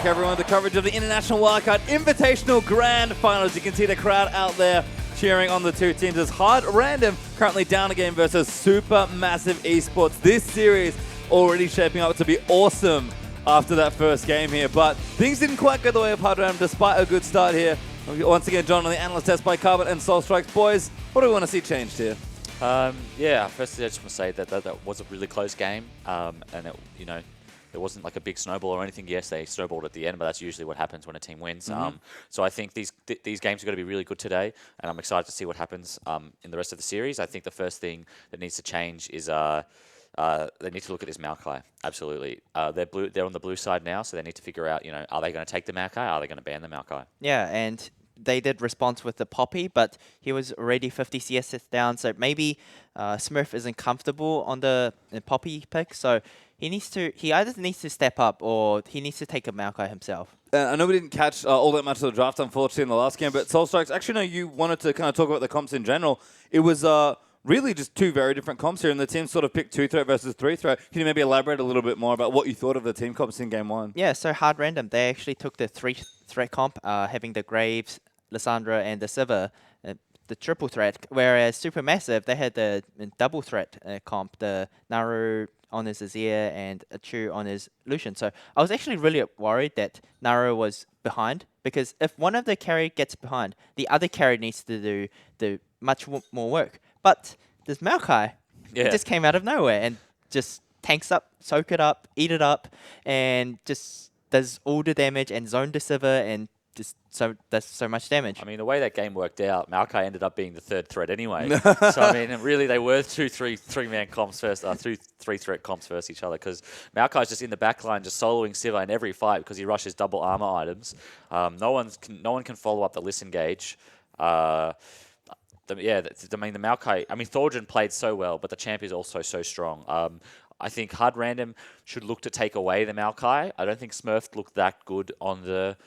back, everyone. The coverage of the International Wildcard Invitational Grand Finals. You can see the crowd out there cheering on the two teams as Hard Random currently down a game versus Super Massive Esports. This series already shaping up to be awesome after that first game here, but things didn't quite go the way of Hard Random despite a good start here. Once again, John on the analyst test by Carbon and Soul Strikes. Boys, what do we want to see changed here? Yeah, firstly, I just want to say that was a really close game, and there wasn't like a big snowball or anything. Yes, they snowballed at the end, but that's usually what happens when a team wins. So I think these games are going to be really good today, and I'm excited to see what happens in the rest of the series. I think the first thing that needs to change is they need to look at this Maokai. Absolutely, they're on the blue side now, so they need to figure out, are they going to take the Maokai? Are they going to ban the Maokai? Yeah, and they did respond with the Poppy, but he was already 50 CS down, so maybe Smurf isn't comfortable on the Poppy pick, so he either needs to step up or he needs to take a Maokai himself. I know we didn't catch all that much of the draft, unfortunately, in the last game, but Soul Strikes, actually, no, you wanted to kind of talk about the comps in general. It was really just two very different comps here, and the team sort of picked 2-threat versus 3-threat. Can you maybe elaborate a little bit more about what you thought of the team comps in Game 1? Yeah, so Hard Random, they actually took the 3-threat comp, having the Graves, Lissandra, and the Sivir, the triple threat, whereas Supermassive, they had the double threat comp, the Naru on his Azir and Achu on his Lucian. So I was actually really worried that Naru was behind, because if one of the carry gets behind, the other carry needs to do much more work. But this Maokai, it just came out of nowhere and just tanks up, soak it up, eat it up, and just does all the damage and zone the Sivir and just does so much damage. I mean, the way that game worked out, Maokai ended up being the third threat anyway. So, I mean, really, they were three-man comps first, three-threat comps versus each other, because Maokai's just in the back line, just soloing Sivir in every fight because he rushes double armor items. No one can follow up the list engage. The Maokai, Thorjan played so well, but the champ is also so strong. I think Hard Random should look to take away the Maokai. I don't think Smurf looked that good on the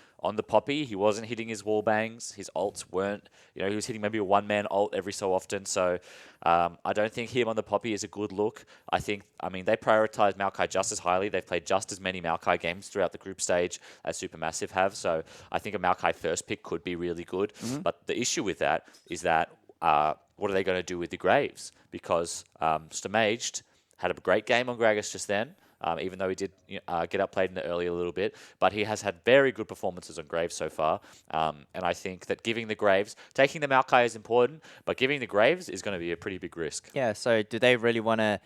Poppy. He wasn't hitting his wall bangs. His ults weren't, he was hitting maybe a one-man ult every so often. So I don't think him on the Poppy is a good look. They prioritize Maokai just as highly. They've played just as many Maokai games throughout the group stage as Supermassive have. So I think a Maokai first pick could be really good. But the issue with that is that what are they going to do with the Graves? Because Stamaged had a great game on Gragas just then, even though he did get outplayed in the early a little bit. But he has had very good performances on Graves so far. And I think that giving the Graves, taking the Maokai is important, but giving the Graves is going to be a pretty big risk. Yeah, so do they really want to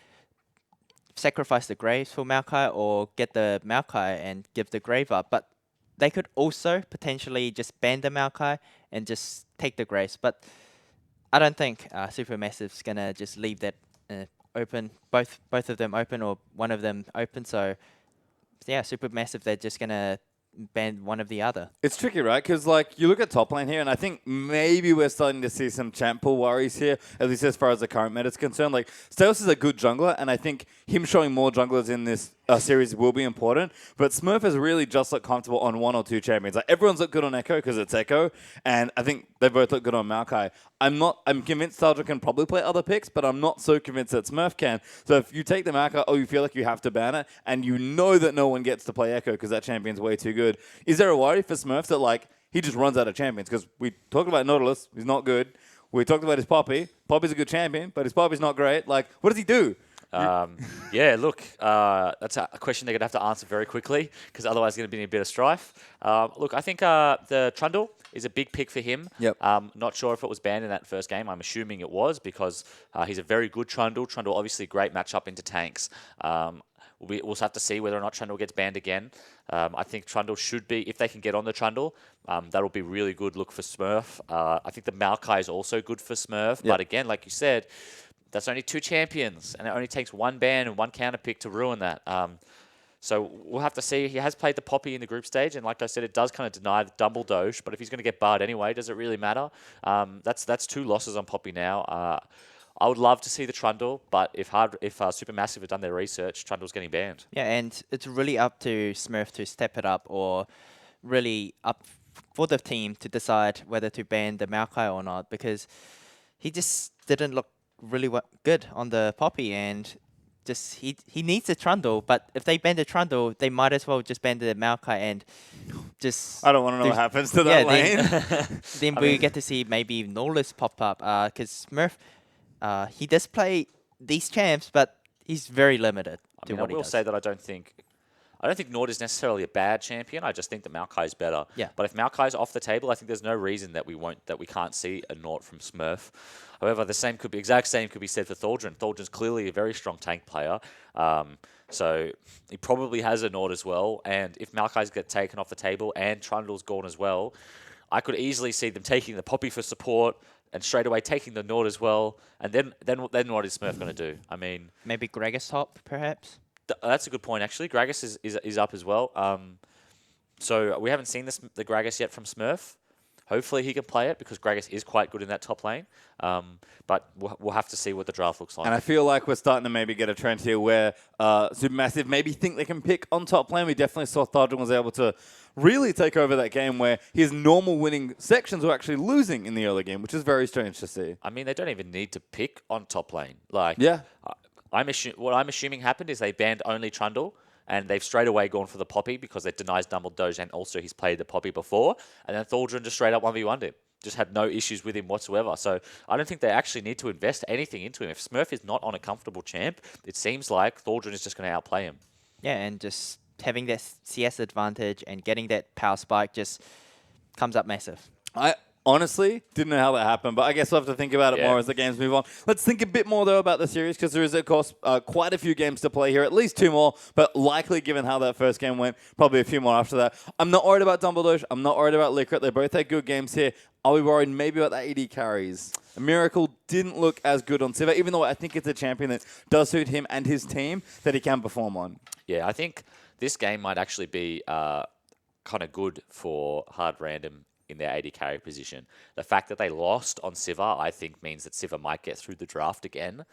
sacrifice the Graves for Maokai or get the Maokai and give the Grave up? But they could also potentially just ban the Maokai and just take the Graves. But I don't think Supermassive's going to just leave that open, both of them open or one of them open. So yeah, Supermassive, they're just going to ban one of the other. It's tricky, right? Because you look at top lane here, and I think maybe we're starting to see some champ pool worries here, at least as far as the current meta is concerned. Steos is a good jungler, and I think him showing more junglers in this series will be important. But Smurf has really just looked comfortable on one or two champions. Everyone's looked good on Echo because it's Echo, and I think they both look good on Maokai. I'm convinced Saldra can probably play other picks, but I'm not so convinced that Smurf can. So if you take the Maokai, you feel like you have to ban it, and you know that no one gets to play Echo because that champion's way too good. Is there a worry for Smurf that he just runs out of champions? Because we talked about Nautilus, he's not good. We talked about his Poppy. Poppy's a good champion, but his Poppy's not great. What does he do? Look, that's a question they're going to have to answer very quickly, because otherwise there's going to be a bit of strife. Look, I think the Trundle is a big pick for him. Yep. Not sure if it was banned in that first game. I'm assuming it was, because he's a very good Trundle. Trundle, obviously, great matchup into tanks. We'll have to see whether or not Trundle gets banned again. I think Trundle should be, if they can get on the Trundle, that'll be really good look for Smurf. I think the Maokai is also good for Smurf. Yep. But again, like you said, that's only two champions, and it only takes one ban and one counter pick to ruin that. So we'll have to see. He has played the Poppy in the group stage, and like I said, it does kind of deny the double doge, but if he's going to get barred anyway, does it really matter? That's two losses on Poppy now. I would love to see the Trundle, but if Supermassive have done their research, Trundle's getting banned. Yeah, and it's really up to Smurf to step it up, or really up for the team to decide whether to ban the Maokai or not, because he just didn't look really good on the Poppy, and just he needs a Trundle, but if they ban the Trundle, they might as well just ban the Maokai and just. I don't want to know what happens to that lane. Then we get to see maybe Norlis pop up. Because Smurf, he does play these champs, but he's very limited to what I he will does. say that I don't think Nord is necessarily a bad champion. I just think that Maokai is better. Yeah. But if Maokai is off the table, I think there's no reason that we can't see a Nord from Smurf. However, the exact same could be said for Thorgren. Thorgren's clearly a very strong tank player. So he probably has a Nord as well. And if Maokai's get taken off the table and Trundle's gone as well, I could easily see them taking the Poppy for support and straight away taking the Nord as well. And then what is Smurf going to do? I mean, Maybe Gragas top, perhaps? that's a good point, actually. Gragas is up as well. So we haven't seen the Gragas yet from Smurf. Hopefully he can play it because Gragas is quite good in that top lane. But we'll have to see what the draft looks like. And I feel like we're starting to maybe get a trend here where Supermassive maybe think they can pick on top lane. We definitely saw Thorgren was able to really take over that game where his normal winning sections were actually losing in the early game, which is very strange to see. I mean, they don't even need to pick on top lane. Like, Yeah. what I'm assuming happened is they banned only Trundle, and they've straight away gone for the Poppy because it denies Dumble Doge, and also he's played the Poppy before. And then Thorgren just straight up 1v1'd him. Just had no issues with him whatsoever. So I don't think they actually need to invest anything into him. If Smurf is not on a comfortable champ, it seems like Thorgren is just going to outplay him. Yeah, and just having that CS advantage and getting that power spike just comes up massive. I honestly didn't know how that happened, but I guess we'll have to think about it more as the games move on. Let's think a bit more, though, about the series, because there is, of course, quite a few games to play here, at least 2 more, but likely, given how that first game went, probably a few more after that. I'm not worried about Dumbledore. I'm not worried about Licorice. They both had good games here. Are we worried maybe about the AD carries? Miracle didn't look as good on Sivir, even though I think it's a champion that does suit him and his team that he can perform on. Yeah, I think this game might actually be kind of good for Hard Random in their AD carry position. The fact that they lost on Sivir, I think, means that Sivir might get through the draft again.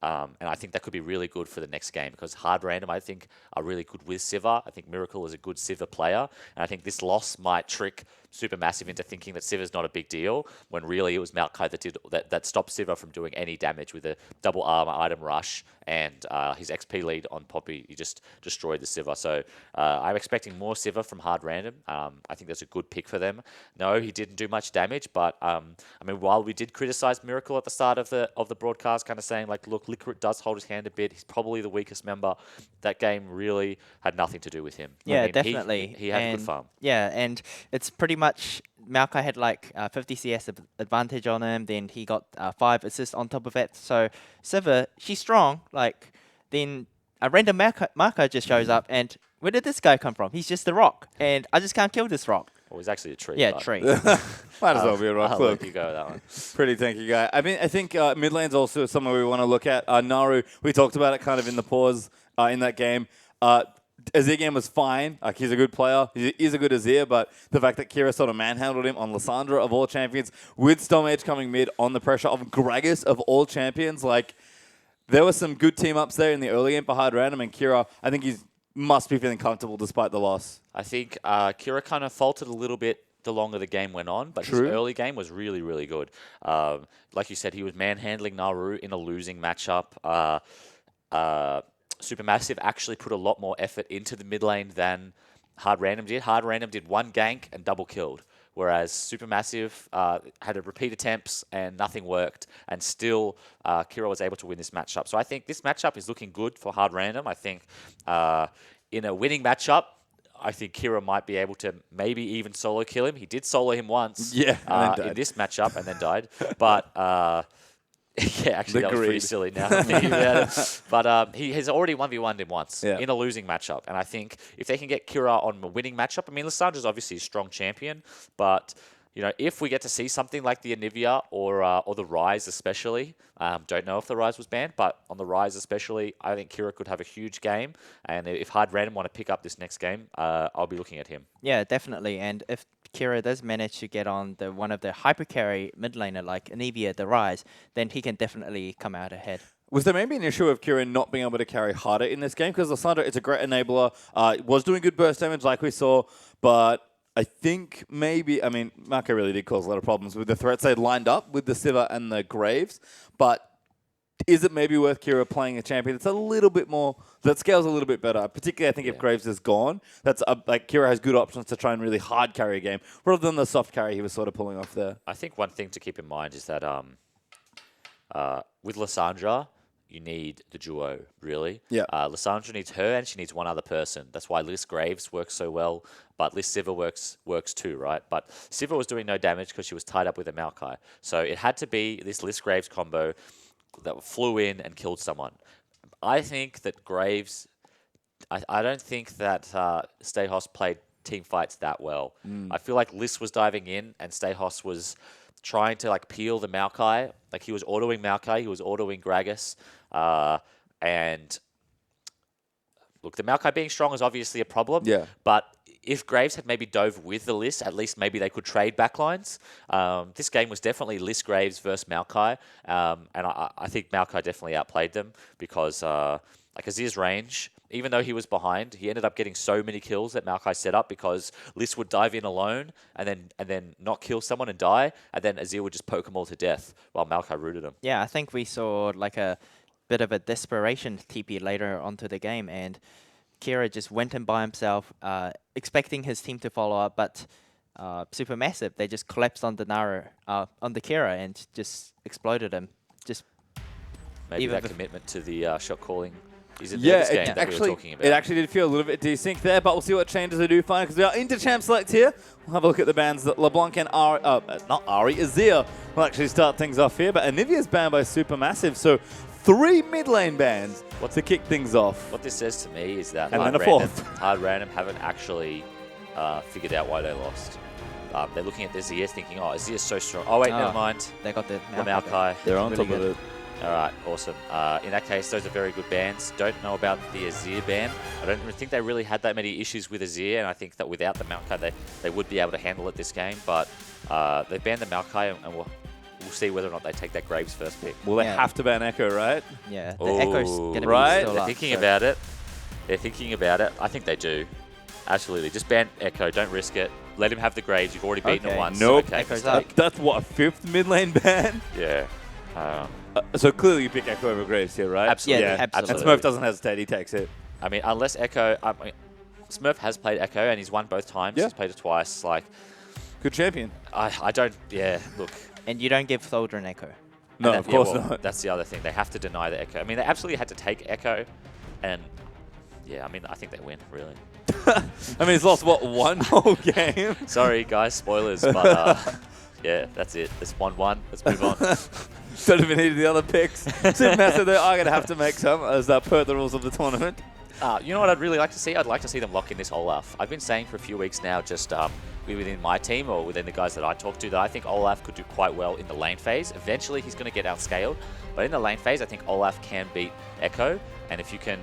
And I think that could be really good for the next game because Hard Random, I think, are really good with Sivir. I think Miracle is a good Sivir player. And I think this loss might trick Supermassive into thinking that Sivir's not a big deal when really it was Maokai that stopped Sivir from doing any damage with a double armor item rush and his XP lead on Poppy. He just destroyed the Sivir. So I'm expecting more Sivir from Hard Random. I think that's a good pick for them. No, he didn't do much damage, but I mean, while we did criticize Miracle at the start of the broadcast, kind of saying like, look, Licorice does hold his hand a bit. He's probably the weakest member. That game really had nothing to do with him. Yeah, I mean, definitely. He had a good farm. Yeah, and it's pretty much Maokai had like 50 CS advantage on him. Then he got 5 assists on top of it. So Sivir, she's strong. Like then a random Maokai just shows up, and where did this guy come from? He's just a rock, and I just can't kill this rock. Well, he's actually a tree. Yeah, but tree. Might as well be a rock. I'll Look, let you go with that one. pretty tanky guy. I mean, I think mid lane's also somewhere we want to look at. Naru, we talked about it kind of in the pause in that game. Azir game was fine. Like, he's a good player. He's a good Azir, but the fact that Kira sort of manhandled him on Lissandra of all champions, with Storm Age coming mid on the pressure of Gragas of all champions, like, there were some good team-ups there in the early game for Hard Random, and Kira, I think he must be feeling comfortable despite the loss. I think Kira kind of faltered a little bit the longer the game went on, but his early game was really, really good. Like you said, he was manhandling Naru in a losing matchup. Supermassive actually put a lot more effort into the mid lane than Hard Random did. Hard Random did 1 gank and double killed, whereas Supermassive had repeat attempts and nothing worked, and still Kira was able to win this matchup. So I think this matchup is looking good for Hard Random. I think in a winning matchup, I think Kira might be able to maybe even solo kill him. He did solo him once in this matchup and then died. But yeah, actually, that was pretty silly now. But he has already 1v1'd him once in a losing matchup. And I think if they can get Kira on a winning matchup, I mean, Lissandra's obviously a strong champion, but you know, if we get to see something like the Anivia or the Rise especially, don't know if the Rise was banned, but on the Rise especially, I think Kira could have a huge game. And if Hard Random want to pick up this next game, I'll be looking at him. Yeah, definitely. And if Kira does manage to get on one of the hyper carry mid laner like Anivia, the Rise, then he can definitely come out ahead. Was there maybe an issue of Kira not being able to carry harder in this game? Because Lissandra, it's a great enabler, was doing good burst damage like we saw, but I think maybe, I mean, Marco really did cause a lot of problems with the threats they lined up with the Sivir and the Graves, but is it maybe worth Kira playing a champion that's a little bit more, that scales a little bit better? Particularly, I think if Graves is gone, that's like Kira has good options to try and really hard carry a game rather than the soft carry he was sort of pulling off there. I think one thing to keep in mind is that with Lissandra, you need the duo, really. Yeah. Lissandra needs her and she needs one other person. That's why Liz Graves works so well, but Liz Siva works too, right? But Siva was doing no damage because she was tied up with a Maokai. So it had to be this Liz Graves combo that flew in and killed someone. I think that Graves... I don't think that Stayhos played team fights that well. I feel like Liz was diving in and Stayhos was trying to like peel the Maokai. Like he was autoing Maokai, he was autoing Gragas. And look, the Maokai being strong is obviously a problem. Yeah. But if Graves had maybe dove with the list, at least maybe they could trade backlines. This game was definitely List Graves versus Maokai. And I think Maokai definitely outplayed them because like Azir's range, even though he was behind, he ended up getting so many kills that Maokai set up because List would dive in alone and then not kill someone and die, and then Azir would just poke them all to death while Maokai rooted him. Yeah, I think we saw like a bit of a desperation TP later onto the game, and Kira just went in by himself, expecting his team to follow up, but Supermassive, they just collapsed on the on the Kira and just exploded him. Just Maybe even that commitment to the shot calling is in Yeah, this game it that we were talking about. actually did feel a little bit desync there, but we'll see what changes they do find because we are into champ select here. We'll have a look at the bans that LeBlanc and Azir will actually start things off here, but Anivia's banned by Supermassive, so 3 mid lane bans to kick things off. What this says to me is that And then a fourth. Hard Random haven't actually figured out why they lost. They're looking at this Azir thinking, oh, Azir's so strong. Oh, wait, never mind. they got the The Maokai. They're on Really top of good. it. All right, awesome. In that case, those are very good bans. Don't know about the Azir ban. I don't think they really had that many issues with Azir, and I think that without the Maokai, they would be able to handle it this game. But they banned the Maokai, and we'll see whether or not they take that Graves first pick. Well, they Yeah. have to ban Echo, right? Yeah, the Ooh, Echo's going to right? be still They're up. thinking so- about it. They're thinking about it. I think they do. Absolutely. Just ban Echo. Don't risk it. Let him have the Graves. You've already beaten Okay. him once. Nope. Okay, Echo's mistake. up. That's what, a 5th mid lane ban? Yeah. So clearly you pick Echo over Graves here, right? Absolutely. Yeah, And absolutely. Smurf doesn't hesitate, he takes it. I mean, unless Echo... Smurf has played Echo, and he's won both times. Yeah. He's played it twice. Like, Good champion. I don't... Yeah, look. And you don't give Soldier an Echo. No, And of that- course well, not. That's the other thing. They have to deny the Echo. I mean, they absolutely had to take Echo, and... Yeah, I mean, I think they win, really. I mean, he's lost, what, 1 whole game? Sorry, guys, spoilers, but... yeah, that's it. It's 1-1. Let's move on. Don't even need the other picks. Supermassive, they are going to have to make some, as per the rules of the tournament. You know what I'd really like to see? I'd like to see them lock in this Olaf. I've been saying for a few weeks now, just within my team or within the guys that I talk to, that I think Olaf could do quite well in the lane phase. Eventually, he's going to get outscaled. But in the lane phase, I think Olaf can beat Echo. And if you can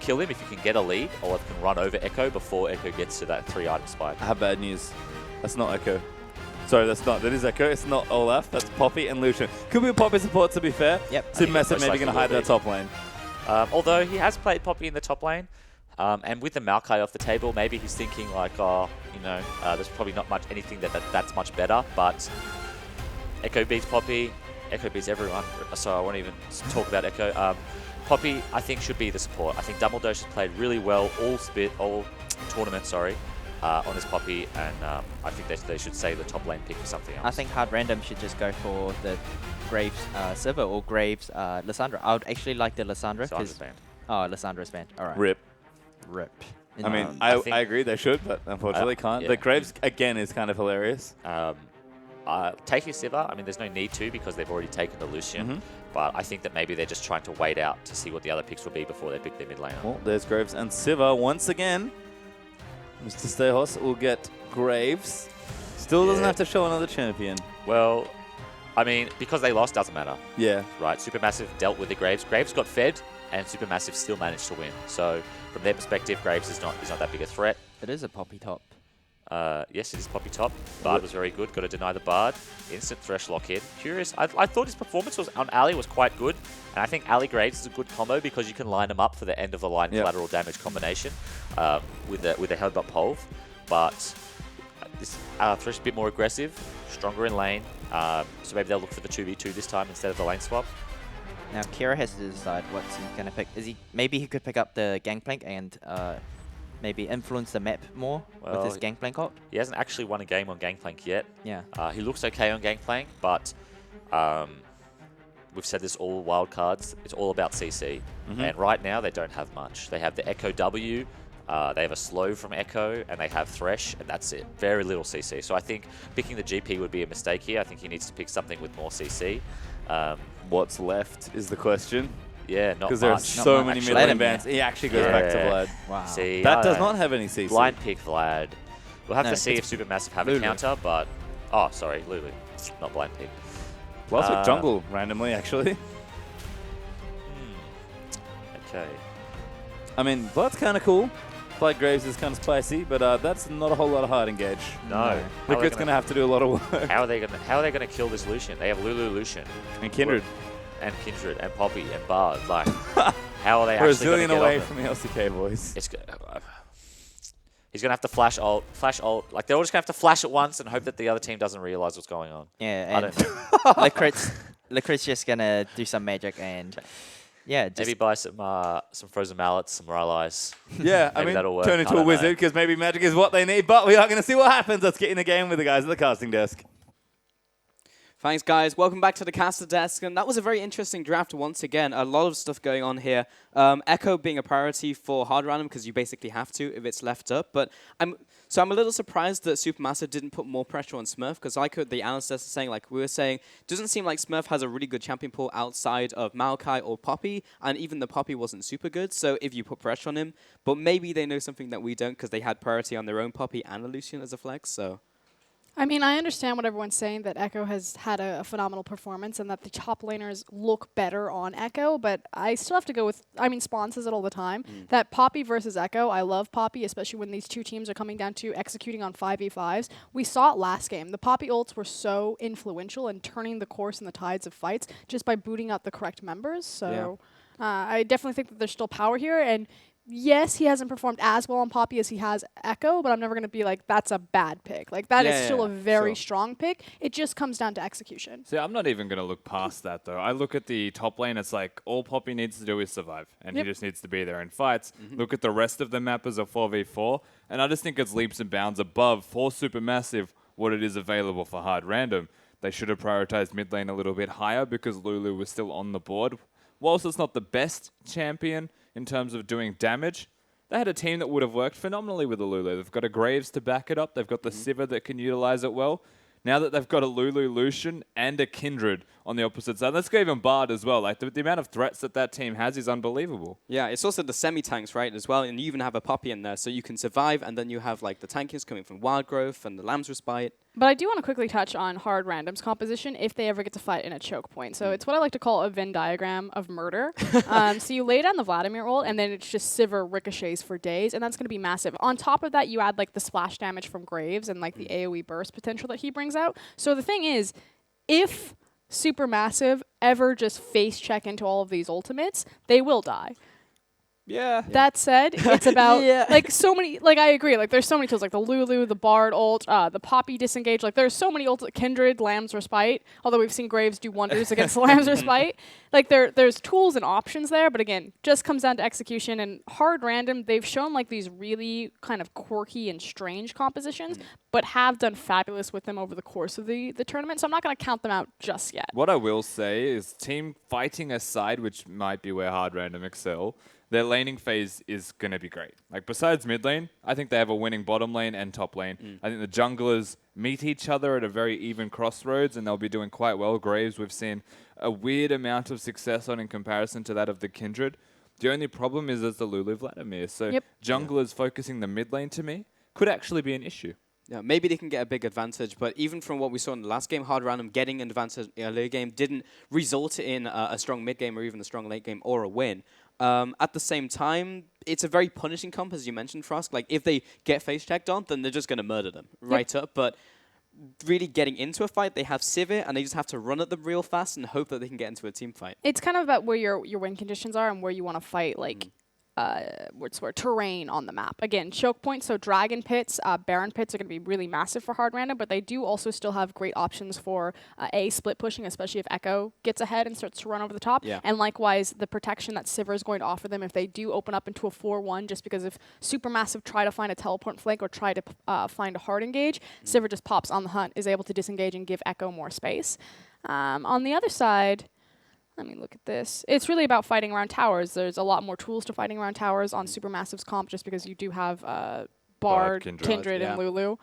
kill him, if you can get a lead, Olaf can run over Echo before Echo gets to that 3-item spike. I have bad news. That's not Echo. Sorry, that's not. That is Echo. It's not Olaf. That's Poppy and Lucian. Could be a Poppy support, to be fair. Yep. Supermassive most maybe likely going to hide will that be. top lane. Although he has played Poppy in the top lane. And with the Maokai off the table, maybe he's thinking like, oh, you know, there's probably not much anything that's much better. But Echo beats Poppy. Echo beats everyone. So I won't even talk about Echo. Poppy, I think, should be the support. I think Dumbledore has played really well all tournament, on this Poppy, and I think they should save the top lane pick for something else. I think Hard Random should just go for the Graves Siva or Graves Lissandra. I would actually like the Lissandra. So I'm just banned. Oh, Lissandra's banned. All right. Rip. Rip. I mean, I I think- agree they should, but unfortunately can't. yeah. The Graves, again, is kind of hilarious. Taking Siva, I mean, there's no need to because they've already taken the Lucian. Mhm. But I think that maybe they're just trying to wait out to see what the other picks will be before they pick their mid laner. Well, there's Graves and Siva once again. Mr. Stayhos will get Graves. Still doesn't Yeah. have to show another champion. Well, I mean, because they lost doesn't matter, Yeah. right? Supermassive dealt with the Graves. Graves got fed, and Supermassive still managed to win. So from their perspective, Graves is not that big a threat. It is a Poppy top. Yes, it is Poppy top. Bard was very good. Got to deny the Bard. Instant Thresh lock in. Curious. I thought his performance on Ali was quite good. And I think Ali Graves is a good combo because you can line them up for the end of the line Yep. collateral damage combination with the Hellbot Pulve. But this Thresh is a bit more aggressive, stronger in lane. So maybe they'll look for the 2v2 this time instead of the lane swap. Now Kira has to decide what's he gonna pick. Maybe he could pick up the Gangplank and maybe influence the map more with his Gangplank ult? He hasn't actually won a game on Gangplank yet. Yeah. He looks okay on Gangplank, but we've said this all wildcards. It's all about CC. And right now, they don't have much. They have the Echo W, they have a slow from Echo, and they have Thresh, and that's it. Very little CC. So I think picking the GP would be a mistake here. I think he needs to pick something with more CC. What's left is the question. Yeah, not much. Because there are so many mid lane bans. He actually goes back to Vlad. Wow. See, That does not have any CC. Blind pick Vlad. We'll have No, to see if it's Supermassive have Lulu. a counter, but... Oh, sorry, Lulu. Not blind pick. Last week jungle randomly, actually. Okay. I mean, Vlad's kind of cool. Vlad Graves is kind of spicy, but that's not a whole lot of hard engage. No. Liquid's going to have to do a lot of work. How are they gonna kill this Lucian? They have Lulu Lucian. And Kindred. And Kindred and Poppy and Bard. Like, how are they actually Brazilian gonna get away on them? from the LCK boys. He's gonna have to flash ult. Like, they're all just gonna have to flash at once and hope that the other team doesn't realize what's going on. Yeah, I and don't think. Liquid's just gonna do some magic and yeah, just Maybe buy some frozen mallets, some Rylai's. Yeah, I Maybe mean, that'll work. turn I into a don't know. wizard because maybe magic is what they need, but we are going to see what happens. Let's get in the game with the guys at the casting desk. Thanks, guys. Welcome back to the caster desk. And that was a very interesting draft once again. A lot of stuff going on here. Echo being a priority for hard random because you basically have to if it's left up. But I'm a little surprised that Supermassive didn't put more pressure on Smurf because like the analysts are saying, like we were saying, doesn't seem like Smurf has a really good champion pool outside of Maokai or Poppy, and even the Poppy wasn't super good. So if you put pressure on him, but maybe they know something that we don't because they had priority on their own Poppy and a Lucian as a flex. So. I mean, I understand what everyone's saying, that Echo has had a phenomenal performance and that the top laners look better on Echo, but I still have to go with, I mean, Spawn says it all the time, that Poppy versus Echo, I love Poppy, especially when these two teams are coming down to executing on 5v5s. We saw it last game. The Poppy ults were so influential in turning the course and the tides of fights just by booting out the correct members, so I definitely think that there's still power here, and yes, he hasn't performed as well on Poppy as he has Echo, but I'm never going to be like, that's a bad pick. Like, that is still a very strong pick. It just comes down to execution. See, I'm not even going to look past that, though. I look at the top lane, it's like, all Poppy needs to do is survive, and he just needs to be there in fights. Look at the rest of the map as a 4v4, and I just think it's leaps and bounds above for Supermassive what it is available for hard random. They should have prioritized mid lane a little bit higher because Lulu was still on the board. Whilst it's not the best champion in terms of doing damage, they had a team that would have worked phenomenally with a Lulu. They've got a Graves to back it up. They've got the Sivir that can utilize it well. Now that they've got a Lulu Lucian and a Kindred on the opposite side, let's go even Bard as well. Like the amount of threats that team has is unbelievable. Yeah, it's also the semi-tanks, right, as well, and you even have a Poppy in there, so you can survive, and then you have like the tankers coming from Wild Growth and the Lamb's Respite. But I do want to quickly touch on hard random's composition if they ever get to fight in a choke point. So it's what I like to call a Venn diagram of murder. So you lay down the Vladimir ult, and then it's just Sivir ricochets for days, and that's going to be massive. On top of that, you add like the splash damage from Graves and like the AoE burst potential that he brings out. So the thing is, if Supermassive ever just face check into all of these ultimates, they will die. Yeah. That said, it's about like so many. Like I agree. Like there's so many tools, like the Lulu, the Bard ult, the Poppy disengage. Like there's so many ults. Kindred, Lamb's Respite. Although we've seen Graves do wonders against the Lamb's Respite. Like there's tools and options there. But again, just comes down to execution and hard random. They've shown like these really kind of quirky and strange compositions, but have done fabulous with them over the course of the tournament. So I'm not going to count them out just yet. What I will say is team fighting aside, which might be where hard random excel, their laning phase is going to be great. Like, besides mid lane, I think they have a winning bottom lane and top lane. I think the junglers meet each other at a very even crossroads, and they'll be doing quite well. Graves, we've seen a weird amount of success on in comparison to that of the Kindred. The only problem is there's the Lulu Vladimir. So junglers focusing the mid lane, to me, could actually be an issue. Yeah, maybe they can get a big advantage, but even from what we saw in the last game, hard random getting an advantage in a late game didn't result in a strong mid game or even a strong late game or a win. At the same time, it's a very punishing comp, as you mentioned, Frost. Like, if they get face checked on, then they're just going to murder them right up. But really getting into a fight, they have Sivir, and they just have to run at them real fast and hope that they can get into a team fight. It's kind of about where your win conditions are and where you want to fight. Like, terrain on the map. Again, choke points, so dragon pits, baron pits are going to be really massive for hard random, but they do also still have great options for split pushing, especially if Echo gets ahead and starts to run over the top. Yeah. And likewise, the protection that Sivir is going to offer them if they do open up into a 4-1, just because if Supermassive try to find a teleport flank or try to find a hard engage, Sivir just pops on the hunt, is able to disengage and give Echo more space. On the other side, let me look at this. It's really about fighting around towers. There's a lot more tools to fighting around towers on Supermassive's comp just because you do have Bard, Kindred, yeah. and Lulu.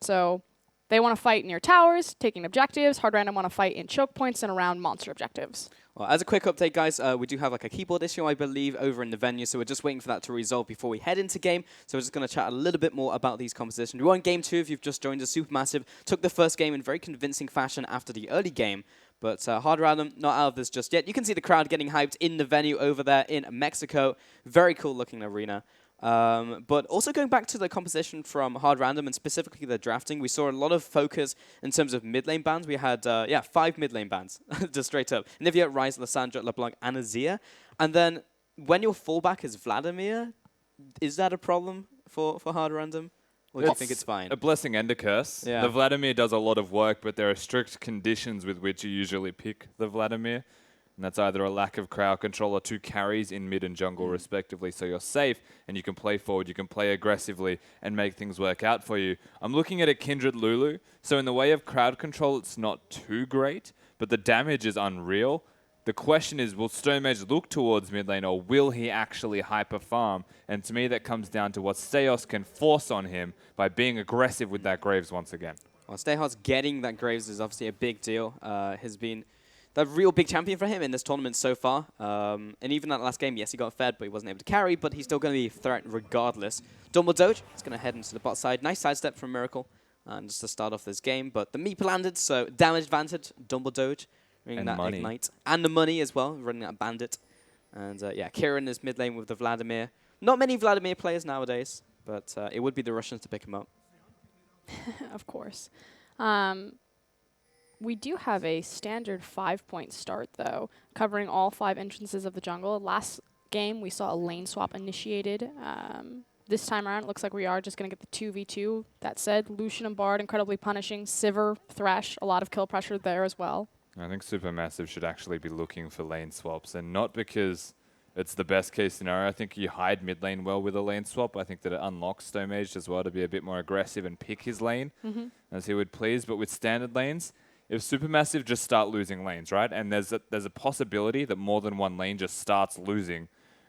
So they want to fight near towers, taking objectives. Hard Random want to fight in choke points and around monster objectives. Well, as a quick update, guys, we do have like a keyboard issue, I believe, over in the venue, so we're just waiting for that to resolve before we head into game. So we're just going to chat a little bit more about these compositions. We won Game 2 if you've just joined us. Supermassive took the first game in very convincing fashion after the early game, but Hard Random not out of this just yet. You can see the crowd getting hyped in the venue over there in Mexico. Very cool looking arena. But also going back to the composition from Hard Random and specifically the drafting, we saw a lot of focus in terms of mid lane bans. We had 5 mid lane bans, just straight up. Nivea, Ryze, Lissandra, LeBlanc, and Azir. And then when your fallback is Vladimir, is that a problem for Hard Random? Or do you think it's fine? A blessing and a curse. Yeah. The Vladimir does a lot of work, but there are strict conditions with which you usually pick the Vladimir. And that's either a lack of crowd control or 2 carries in mid and jungle respectively, so you're safe and you can play forward, you can play aggressively and make things work out for you. I'm looking at a Kindred Lulu, so in the way of crowd control it's not too great, but the damage is unreal. The question is, will Stonemage look towards mid lane or will he actually hyper farm? And to me that comes down to what Steos can force on him by being aggressive with that Graves once again. Well, Stayhart's getting that Graves is obviously a big deal. Has been the real big champion for him in this tournament so far. And even that last game, yes, he got fed, but he wasn't able to carry, but he's still going to be a threat regardless. Dumble Doge is going to head into the bot side. Nice sidestep from Miracle just to start off this game, but the meep landed, so damage advantage, Dumble Doge. And that money. Ignite. And the money as well, running that Bandit. And yeah, Kieran is mid lane with the Vladimir. Not many Vladimir players nowadays, but it would be the Russians to pick him up. Of course. We do have a standard 5-point start, though, covering all 5 entrances of the jungle. Last game, we saw a lane swap initiated. This time around, it looks like we are just going to get the 2v2. That said, Lucian and Bard incredibly punishing. Sivir, Thresh, a lot of kill pressure there as well. I think Supermassive should actually be looking for lane swaps, and not because it's the best case scenario. I think you hide mid lane well with a lane swap. I think that it unlocks Stonemage as well to be a bit more aggressive and pick his lane as he would please. But with standard lanes, if Supermassive just start losing lanes, right, and there's a possibility that more than one lane just starts losing,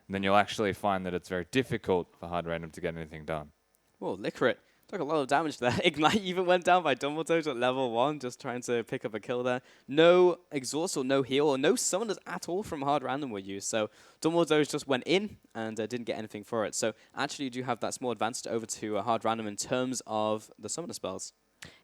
then you'll actually find that it's very difficult for Hard Random to get anything done. Whoa, Licorice. Took a lot of damage there. Ignite even went down by Dumbledore at level 1, just trying to pick up a kill there. No exhaust or no heal or no summoners at all from Hard Random were used. So Dumbledore just went in and didn't get anything for it. So actually you do have that small advantage over to Hard Random in terms of the summoner spells.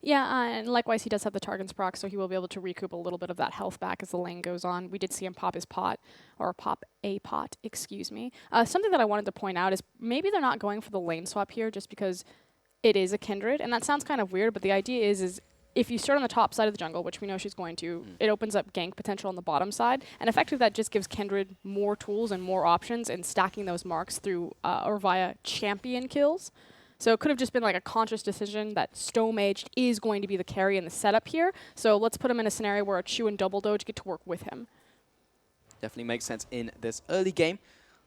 Yeah, and likewise, he does have the Targon's proc, so he will be able to recoup a little bit of that health back as the lane goes on. We did see him pop his pot, or pop a pot, excuse me. Something that I wanted to point out is maybe they're not going for the lane swap here just because it is a Kindred, and that sounds kind of weird, but the idea is if you start on the top side of the jungle, which we know she's going to, it opens up gank potential on the bottom side, and effectively that just gives Kindred more tools and more options in stacking those marks through or via champion kills. So it could have just been like a conscious decision that Stonemage is going to be the carry in the setup here. So let's put him in a scenario where Chu and Double Doge get to work with him. Definitely makes sense in this early game.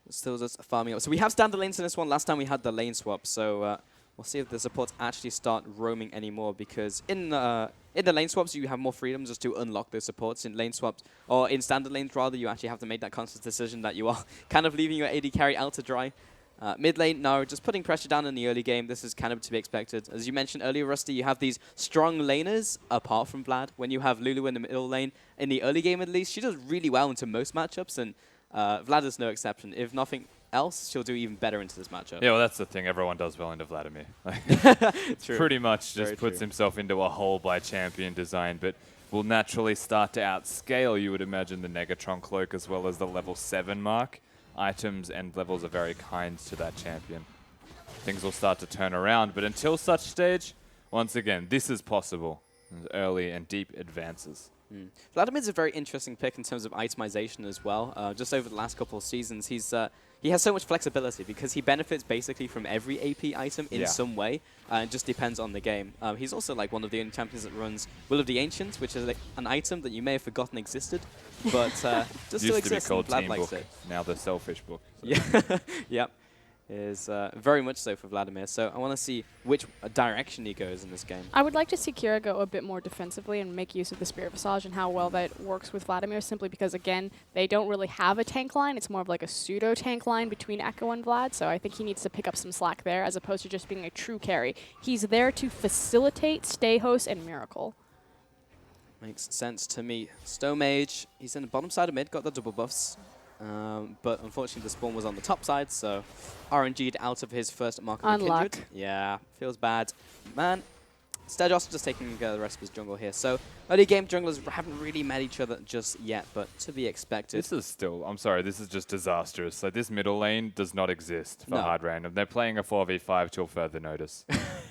Still just farming up. So we have standard lanes in this one. Last time we had the lane swap. So we'll see if the supports actually start roaming anymore, because in the lane swaps you have more freedom just to unlock those supports. In lane swaps, or in standard lanes rather, you actually have to make that conscious decision that you are kind of leaving your AD carry out to dry. Mid lane, no, just putting pressure down in the early game. This is kind of to be expected. As you mentioned earlier, Rusty, you have these strong laners apart from Vlad. When you have Lulu in the middle lane, in the early game at least, she does really well into most matchups, and Vlad is no exception. If nothing else, she'll do even better into this matchup. Yeah, well, that's the thing. Everyone does well into Vladimir. True. Pretty much Very just puts true. himself into a hole by champion design, but will naturally start to outscale, you would imagine, the Negatron Cloak as well as the level 7 mark. Items and levels are very kind to that champion. Things will start to turn around, but until such stage, once again, this is possible. Early and deep advances. Vladimir's a very interesting pick in terms of itemization as well. Just over the last couple of seasons, he's he has so much flexibility because he benefits basically from every AP item in some way. It just depends on the game. He's also like one of the only champions that runs Will of the Ancients, which is like an item that you may have forgotten existed, but just still Used to be exists. called Vlad Team likes Book. it. Now the Selfish Book. So. Yeah, yep. Is very much so for Vladimir. So I want to see which direction he goes in this game. I would like to see Kira go a bit more defensively and make use of the Spirit Visage and how well that works with Vladimir, simply because, again, they don't really have a tank line. It's more of like a pseudo-tank line between Echo and Vlad, so I think he needs to pick up some slack there as opposed to just being a true carry. He's there to facilitate Stay Host and Miracle. Makes sense to me. Stone Mage, he's in the bottom side of mid, got the double buffs. But unfortunately the spawn was on the top side, so RNG'd out of his first mark of the Kindred. Yeah, feels bad. Man, Stejos just taking the rest of his jungle here. So early game junglers haven't really met each other just yet, but to be expected. This is still, I'm sorry, this is just disastrous. Like, this middle lane does not exist for hard random. They're playing a 4v5 till further notice.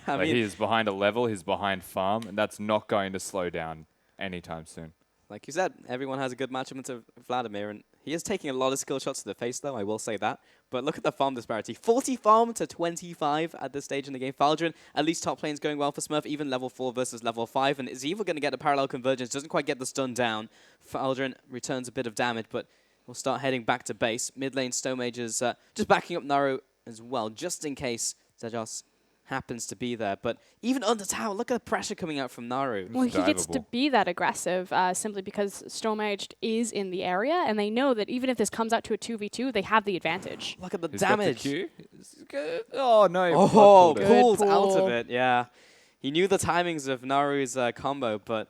Like, he is behind a level, he's behind farm, and that's not going to slow down anytime soon. Like you said, everyone has a good matchup into Vladimir, and he is taking a lot of skill shots to the face, though, I will say that. But look at the farm disparity. 40 farm to 25 at this stage in the game. Faldrin, at least top lane's going well for Smurf, even level 4 versus level 5, and is either going to get a parallel convergence, doesn't quite get the stun down. Faldrin returns a bit of damage, but we'll start heading back to base. Mid lane, Stone Mage is just backing up Naru as well, just in case Zejos happens to be there. But even under tower, look at the pressure coming out from Naru. Well, he gets to be that aggressive simply because Stormaged is in the area, and they know that even if this comes out to a 2v2, they have the advantage. Look at the He's damage. Got the Q. Oh, no. Oh, Good pulled out pull. of it, yeah. He knew the timings of Naru's combo, but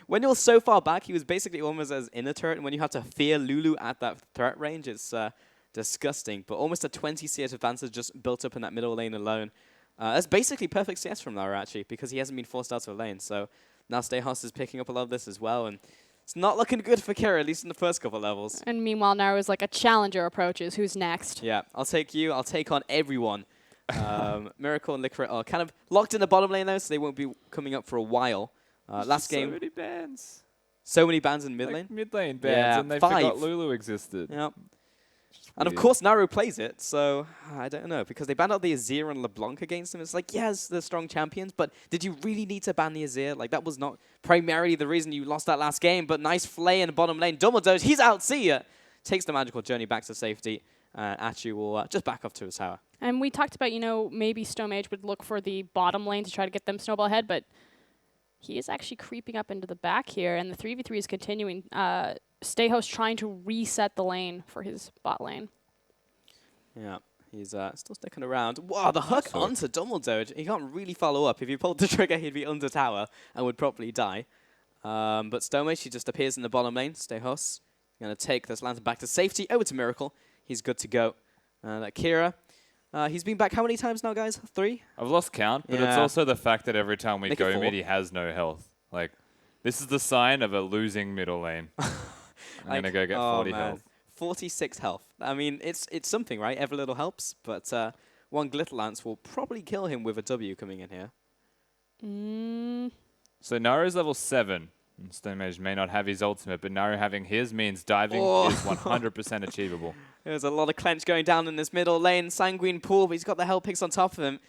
when you're so far back, he was basically almost as in a turret, and when you have to fear Lulu at that threat range, it's disgusting. But almost a 20 CS advantage just built up in that middle lane alone. That's basically perfect CS from Naru, actually, because he hasn't been forced out of a lane. So now Stayhouse is picking up a lot of this as well, and it's not looking good for Kira, at least in the first couple levels. And meanwhile, Naru is like a challenger approaches. Who's next? Yeah, I'll take you. I'll take on everyone. Miracle and Licorice are kind of locked in the bottom lane now, so they won't be coming up for a while. Last game, So many bans. so many bans in mid lane. Like mid lane bans, Yeah, and they 5. forgot Lulu existed. Yep. And of course, Naru plays it, so I don't know, because they banned out the Azir and LeBlanc against him. It's like, yes, they're strong champions, but did you really need to ban the Azir? Like, that was not primarily the reason you lost that last game, but nice flay in the bottom lane. Dumbledore, he's out, see ya! Takes the magical journey back to safety. Achu will just back off to his tower. And we talked about, maybe Stomage would look for the bottom lane to try to get them snowball ahead, but he is actually creeping up into the back here, and the 3v3 is continuing. Stayhouse trying to reset the lane for his bot lane. Yeah, he's still sticking around. Wow, the hook onto Dumbledore. He can't really follow up. If he pulled the trigger, he'd be under tower and would probably die. But Stomage, he just appears in the bottom lane. Stayhouse going to take this lantern back to safety. Over to Miracle. He's good to go. Kira, he's been back how many times now, guys? 3? I've lost count, but it's Yeah. also the fact that every time we Make it go 4. mid, he has no health. Like, this is the sign of a losing middle lane. I'm going to go get 40 health. 46 health. I mean, it's something, right? Every little helps, but one Glitter Lance will probably kill him with a W coming in here. So Naru's level 7. And Stone Mage may not have his ultimate, but Naru having his means diving is 100% achievable. There's a lot of clench going down in this middle lane. Sanguine Pool, but he's got the hell picks on top of him.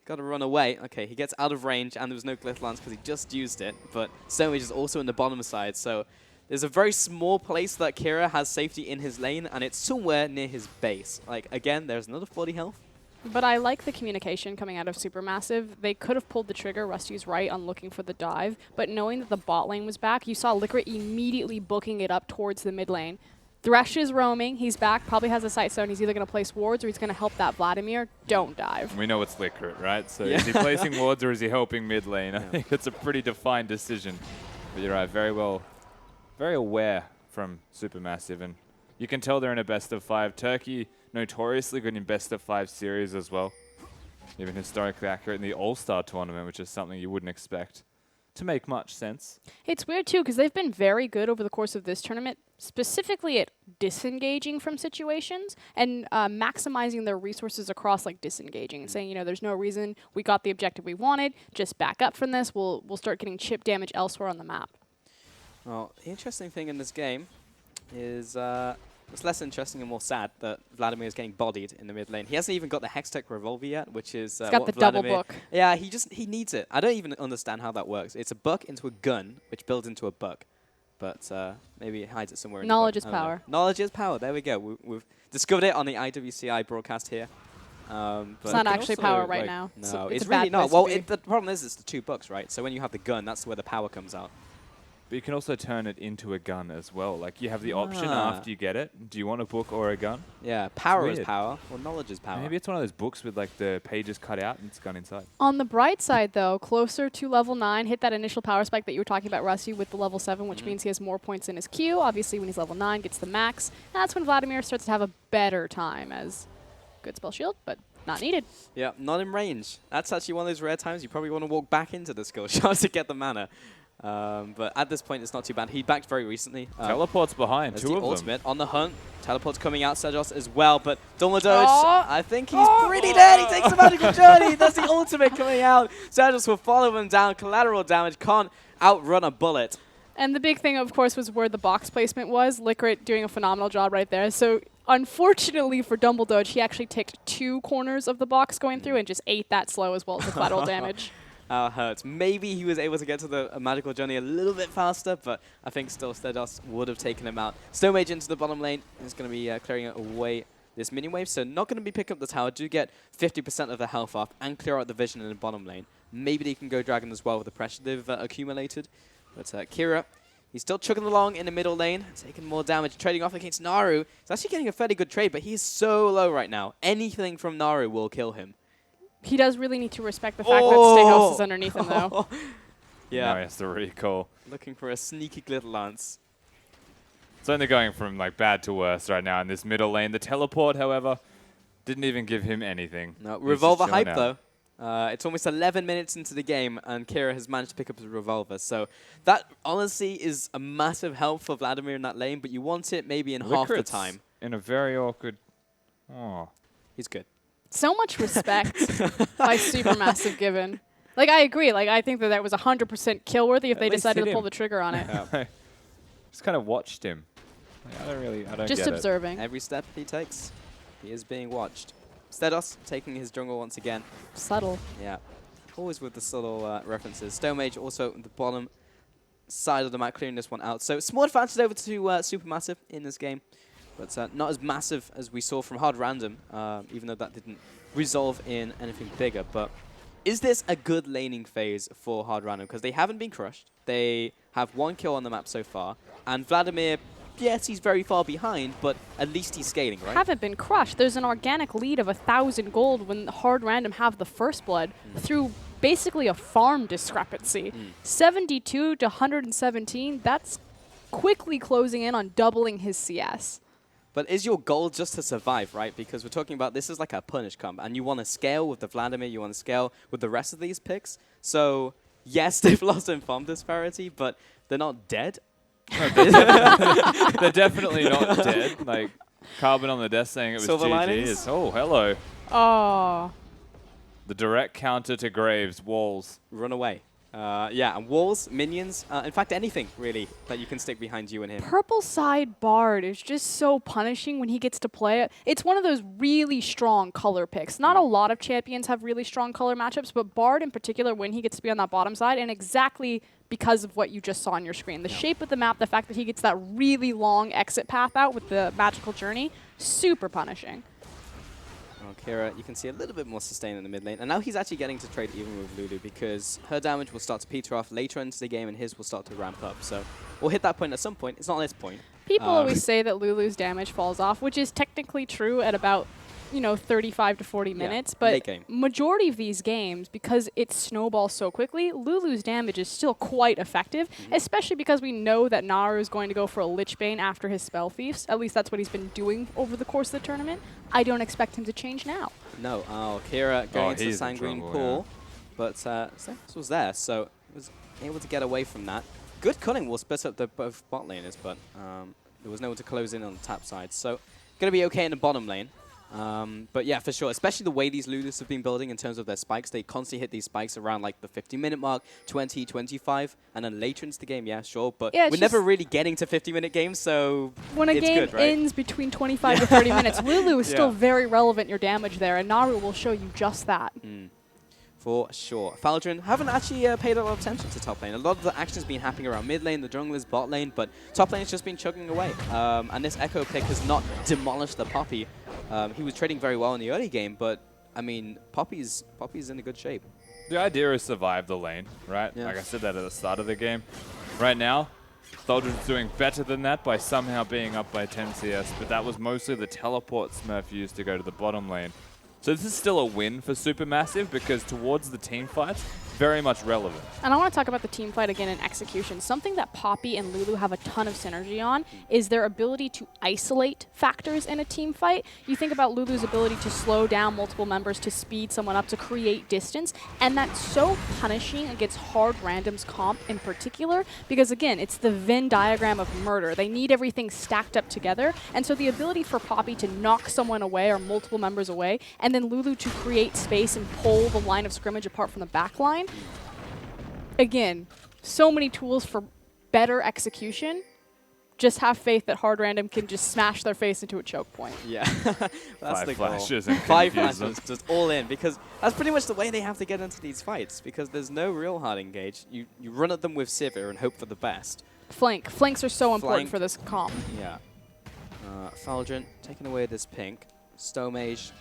Got to run away. Okay, he gets out of range, and there was no Glitter Lance because he just used it. But Stone Mage is also in the bottom side, so there's a very small place that Kira has safety in his lane, and it's somewhere near his base. Like, again, there's another 40 health. But I like the communication coming out of Supermassive. They could have pulled the trigger, Rusty's right, on looking for the dive, but knowing that the bot lane was back, you saw Licorice immediately booking it up towards the mid lane. Thresh is roaming, he's back, probably has a sight stone, he's either going to place wards or he's going to help that Vladimir. Don't dive. We know it's Liquor, right? So Yeah. is he placing wards or is he helping mid lane? I think it's a pretty defined decision. But you're right, very aware from Supermassive, and you can tell they're in a best of 5. Turkey notoriously good in best of 5 series as well. Even historically accurate in the All-Star tournament, which is something you wouldn't expect to make much sense. It's weird, too, because they've been very good over the course of this tournament, specifically at disengaging from situations and maximizing their resources across, like, disengaging and saying, there's no reason, we got the objective we wanted, just back up from this, we'll start getting chip damage elsewhere on the map. Well, the interesting thing in this game is It's less interesting and more sad that Vladimir is getting bodied in the mid lane. He hasn't even got the Hextech Revolver yet, which is He's got what the double Vladimir- book. Yeah, he needs it. I don't even understand how that works. It's a buck into a gun, which builds into a buck. But maybe it hides it somewhere in Knowledge the is book. I don't know. power. Knowledge is power. There we go. We've discovered it on the IWCI broadcast here. But It's not can actually also, power right like- now. no, it's it's a really bad not. place to Well, be. the problem is it's the 2 bucks, right? So when you have the gun, that's where the power comes out. But you can also turn it into a gun as well. Like you have the option Ah. after you get it. Do you want a book or a gun? Yeah, power is weird. power. Well, knowledge is power. Maybe it's one of those books with like the pages cut out and it's gun inside. On the bright side, though, closer to level 9, hit that initial power spike that you were talking about, Rusty, with the level 7, which means he has more points in his queue. Obviously, when he's level 9, gets the max. And that's when Vladimir starts to have a better time as good spell shield, but not needed. Yeah, not in range. That's actually one of those rare times you probably want to walk back into the skill shot to get the mana. But at this point, it's not too bad. He backed very recently. Teleport's behind, There's 2 the of them. ultimate on the hunt. Teleport's coming out, Sedros as well, but Dumbledore, Oh. I think he's pretty dead. He takes the magical journey. That's the ultimate coming out. Sedros will follow him down. Collateral damage, can't outrun a bullet. And the big thing, of course, was where the box placement was. Licorice doing a phenomenal job right there. So unfortunately for Dumbledore, he actually ticked 2 corners of the box going through and just ate that slow as well as the collateral damage. Hurts. Maybe he was able to get to the magical journey a little bit faster, but I think still Stedos would have taken him out. Stone Mage into the bottom lane is going to be clearing away this mini wave, so not going to be picking up the tower. Do get 50% of the health off and clear out the vision in the bottom lane. Maybe they can go dragon as well with the pressure they've accumulated. But Kira, he's still chugging along in the middle lane, taking more damage, trading off against Naru. He's actually getting a fairly good trade, but he's so low right now. Anything from Naru will kill him. He does really need to respect the fact that Steakhouse is underneath him, though. Yeah, Now he has to recall. looking for a sneaky glitter lance. It's only going from like bad to worse right now in this middle lane. The teleport, however, didn't even give him anything. No, He's just revolver chilling hype out. though. It's almost 11 minutes into the game, and Kira has managed to pick up his revolver. So that honestly is a massive help for Vladimir in that lane, but you want it maybe in half the Licorice time. in a very awkward. Oh, He's good. So much respect by Supermassive given. Like, I agree. Like, I think that that was 100% kill worthy if At they least decided hit to pull him. the trigger on it. just kind of watched him. Like, I don't Just get observing. Every step he takes, he is being watched. Stedos taking his jungle once again. Subtle. Yeah, always with the subtle references. Stone Mage also at the bottom side of the map, clearing this one out. So small advantage over to Supermassive in this game, but not as massive as we saw from Hard Random, even though that didn't resolve in anything bigger. But is this a good laning phase for Hard Random? Because they haven't been crushed. They have 1 kill on the map so far. And Vladimir, yes, he's very far behind, but at least he's scaling, right? Haven't been crushed. There's an organic lead of 1,000 gold when Hard Random have the first blood through basically a farm discrepancy. 72 to 117, that's quickly closing in on doubling his CS. But is your goal just to survive, right? Because we're talking about this is like a punish comp, and you want to scale with the Vladimir, you want to scale with the rest of these picks. So, yes, they've lost in farm disparity, but they're not dead. They're definitely not dead. Like Carbon on the desk saying it was Silver GG. linings? Is, oh, hello. Oh. The direct counter to Graves, walls. Run away. Yeah, and walls, minions, in fact, anything, really, that you can stick behind you and him. Purple side Bard is just so punishing when he gets to play it. It's one of those really strong color picks. Not a lot of champions have really strong color matchups, but Bard in particular, when he gets to be on that bottom side, and exactly because of what you just saw on your screen. The shape of the map, the fact that he gets that really long exit path out with the magical journey, super punishing. Oh, Kira, you can see a little bit more sustain in the mid lane. And now he's actually getting to trade even with Lulu because her damage will start to peter off later into the game and his will start to ramp up. So we'll hit that point at some point. It's not this point. People always say that Lulu's damage falls off, which is technically true at about, 35 to 40 minutes. But late game. majority of these games, because it snowballs so quickly, Lulu's damage is still quite effective, especially because we know that Naru is going to go for a Lich Bane after his Spell Thieves. At least that's what he's been doing over the course of the tournament. I don't expect him to change now. No, Kira going into the he's in Sanguine trouble, pool. But Zephyrus was there, so he was able to get away from that. Good cunning will split up the both bot laners, but there was no one to close in on the tap side. So going to be okay in the bottom lane. But yeah, for sure, especially the way these Lulus have been building in terms of their spikes. They constantly hit these spikes around like the 50-minute mark, 20, 25, and then later into the game, yeah, sure. But Yeah, we're it's never just- really getting to 50-minute games, so When a it's game good, right? ends between 25 to 30 minutes, Lulu is still Yeah. very relevant, your damage there, and Naru will show you just that. For sure. Faldrin haven't actually paid a lot of attention to top lane. A lot of the action's been happening around mid lane, the junglers, bot lane, but top lane has just been chugging away. And this Echo pick has not demolished the Poppy. He was trading very well in the early game, but I mean, Poppy's in a good shape. The idea is survive the lane, right? Yeah. Like I said that at the start of the game. Right now, Soldier's doing better than that by somehow being up by 10 CS, but that was mostly the teleport Smurf used to go to the bottom lane. So this is still a win for Supermassive because towards the team fights, very much relevant. And I want to talk about the team fight again in execution. Something that Poppy and Lulu have a ton of synergy on is their ability to isolate factors in a team fight. You think about Lulu's ability to slow down multiple members, to speed someone up, to create distance, and that's so punishing against hard randoms comp in particular because, again, it's the Venn diagram of murder. They need everything stacked up together, and so the ability for Poppy to knock someone away or multiple members away, and then Lulu to create space and pull the line of scrimmage apart from the back line. Again, so many tools for better execution. Just have faith that hard random can just smash their face into a choke point. Yeah, that's the Five goal. flashes and 5 confuse them. flashes, just all in, because that's pretty much the way they have to get into these fights, because there's no real hard engage. You run at them with Sivir and hope for the best. Flanks are so important Flank. for this comp. Yeah. Faldrin taking away this pink. Stomage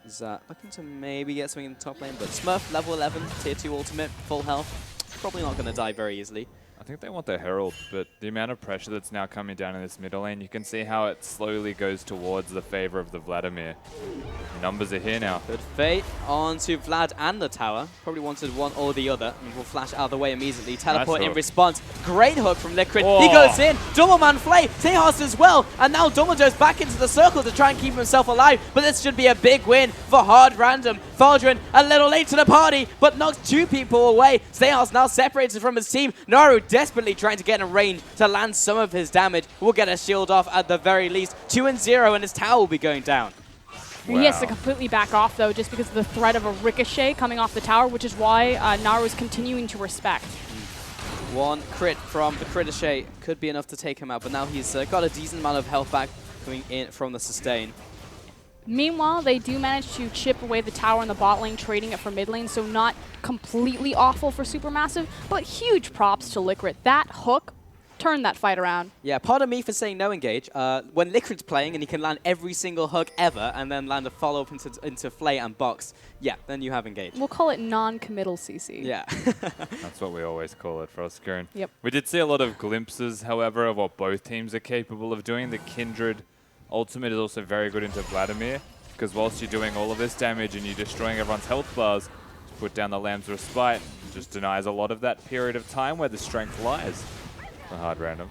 is looking to maybe get something in the top lane, but Smurf level 11, tier 2 ultimate, full health. Probably not going to die very easily. I think they want the Herald, but the amount of pressure that's now coming down in this middle lane, you can see how it slowly goes towards the favor of the Vladimir. Numbers are here now. Good fate onto Vlad and the tower. Probably wanted one or the other. And will flash out of the way immediately. Teleport in hook. response. Great hook from Liquid. He Oh. goes in. Doubleman Flay. Tejas as well. And now Dumbledore's back into the circle to try and keep himself alive. But this should be a big win for Hard Random. Faldrin a little late to the party, but knocks 2 people away. Tejas now separated from his team. Naru desperately trying to get in range to land some of his damage. Will get a shield off at the very least. 2-0 and his tower will be going down. He has to Wow. completely back off, though, just because of the threat of a ricochet coming off the tower, which is why Naru is continuing to respect. One crit from the Critichet could be enough to take him out, but now he's got a decent amount of health back coming in from the sustain. Meanwhile, they do manage to chip away the tower in the bot lane, trading it for mid lane, so not completely awful for Supermassive, but huge props to Liquid. That hook turned that fight around. Yeah, pardon me for saying no engage. When Liquid's playing and he can land every single hook ever and then land a follow-up into Flay and box, yeah, then you have engage. We'll call it non-committal CC. Yeah. That's what we always call it, Frostgoon. Yep. We did see a lot of glimpses, however, of what both teams are capable of doing. The Kindred ultimate is also very good into Vladimir, because whilst you're doing all of this damage and you're destroying everyone's health bars, to put down the Lamb's Respite just denies a lot of that period of time where the strength lies. The Hard Random.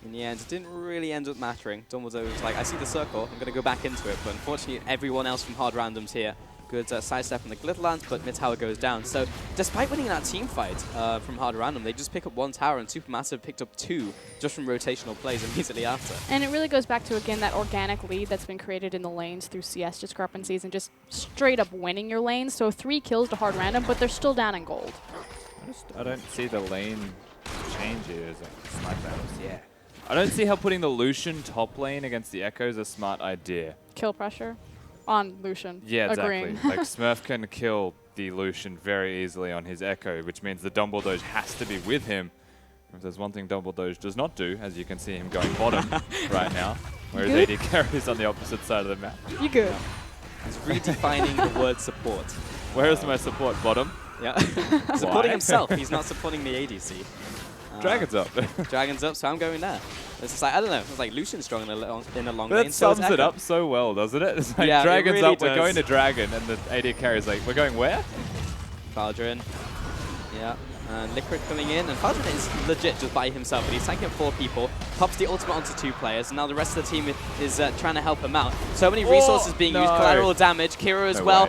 In the end, it didn't really end up mattering. Dumbledore was like, I see the circle, I'm going to go back into it. But unfortunately, everyone else from Hard Random's here. Good sidestep on the Glitterlands, but mid tower goes down. So despite winning that team fight from Hard Random, they just pick up 1 tower, and Supermassive picked up 2 just from rotational plays immediately after. And it really goes back to, again, that organic lead that's been created in the lanes through CS discrepancies and just straight up winning your lanes. So 3 kills to Hard Random, but they're still down in gold. I don't see the lane change here as a snipe battles. Yeah. I don't see how putting the Lucian top lane against the Echo is a smart idea. Kill pressure on Lucian. Yeah, Agreeing. exactly. Like Smurf can kill the Lucian very easily on his Echo, which means the Dumbledore has to be with him. If there's one thing Dumbledore does not do, as you can see him going bottom right now, whereas Good. AD carries on the opposite side of the map. You good. He's redefining the word support. Where is my support? Bottom? Yeah. Supporting Why? himself. He's not supporting the ADC. Dragon's up. Dragon's up, so I'm going there. It's just like, I don't know. It's like Lucian's strong in a long But lane. that So is sums it Echo. up so well, doesn't it? It's like Yeah, it Dragon's really up, we're does. going to Dragon, and the AD carries like, we're going where? Faldrin. Yeah. And Liquid coming in, and Fudgen is legit just by himself, but he's tanking up 4 people, pops the ultimate onto 2 players, and now the rest of the team is trying to help him out. So many resources being used, collateral damage, Kira as well.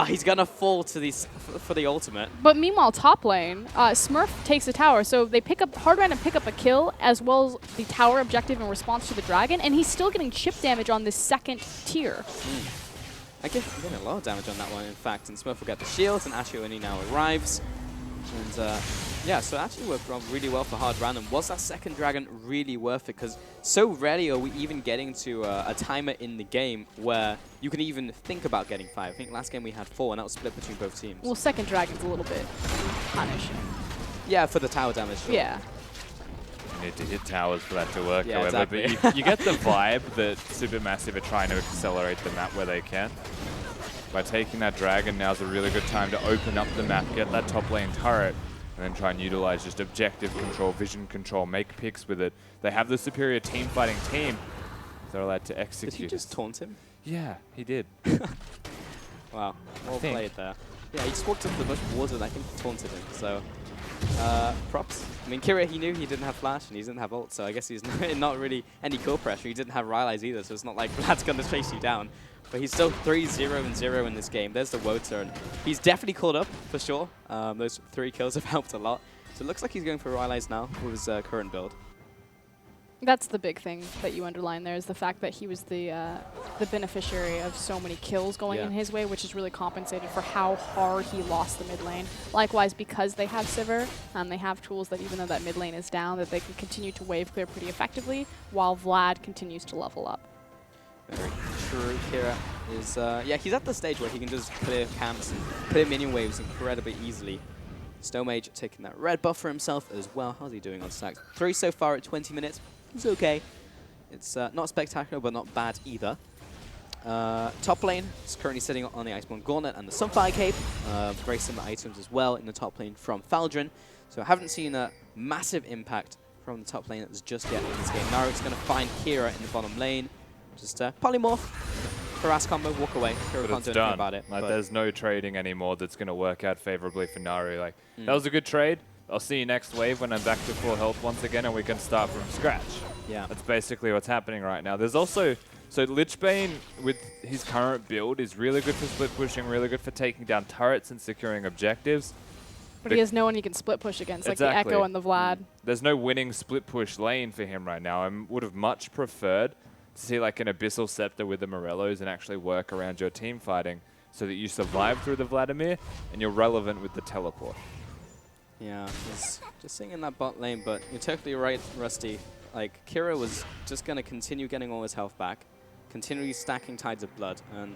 He's gonna fall to these for the ultimate. But meanwhile, top lane, Smurf takes a tower, so they pick up hard random pick up a kill as well as the tower objective in response to the dragon, and he's still getting chip damage on this second tier. I'm getting a lot of damage on that one, in fact, and Smurf will get the shields, and Ashioni now arrives. And yeah, so it actually worked really well for Hard Random. Was that second dragon really worth it? Because so rarely are we even getting to a timer in the game where you can even think about getting 5. I think last game we had 4, and that was split between both teams. Well, second dragon's a little bit punishing. Yeah, for the tower damage. Sure. Yeah. You need to hit towers for that to work, Yeah, however. exactly. But you get the vibe that Supermassive are trying to accelerate the map where they can. By taking that dragon, now's a really good time to open up the map, get that top lane turret, and then try and utilize just objective control, vision control, make picks with it. They have the superior team fighting team. They're allowed to execute. Did he just taunt him? Yeah, he did. Wow, well played there. Yeah, he just walked up the bush towards it, and I think taunted him, so props. I mean, Kira, he knew he didn't have flash, and he didn't have ult, so I guess he's not really any kill pressure. He didn't have Rylai's either, so it's not like Vlad's gonna chase you down. But he's still 3-0-0 in this game. There's the Wota, and he's definitely caught up, for sure. Those 3 kills have helped a lot. So it looks like he's going for Rylai's now with his current build. That's the big thing that you underline there, is the fact that he was the beneficiary of so many kills going in his way, which is really compensated for how hard he lost the mid lane. Likewise, because they have Sivir, they have tools that even though that mid lane is down, that they can continue to wave clear pretty effectively, while Vlad continues to level up. Very true. Kira is, yeah, he's at the stage where he can just clear camps and clear minion waves incredibly easily. Stonmage taking that red buff for himself as well. How's he doing on stacks? 3 so far at 20 minutes. It's okay. It's not spectacular, but not bad either. Top lane is currently sitting on the Iceborne Gauntlet and the Sunfire Cape. Very similar items as well in the top lane from Faldron. So I haven't seen a massive impact from the top lane just yet in this game. Naruk's going to find Kira in the bottom lane. Just polymorph, harass combo, walk away. Kira can't do anything about it. Like, there's no trading anymore that's going to work out favorably for Naru. Like, that was a good trade. I'll see you next wave when I'm back to full health once again and we can start from scratch. Yeah. That's basically what's happening right now. There's also, so Lichbane with his current build is really good for split pushing, really good for taking down turrets and securing objectives. But he has no one he can split push against, like the Echo and the Vlad. There's no winning split push lane for him right now. I would have much preferred to see like an Abyssal Scepter with the Morellos and actually work around your team fighting so that you survive through the Vladimir and you're relevant with the teleport. Yeah, he's just sitting in that bot lane, but you're totally right, Rusty. Like, Kira was just going to continue getting all his health back, continually stacking Tides of Blood, and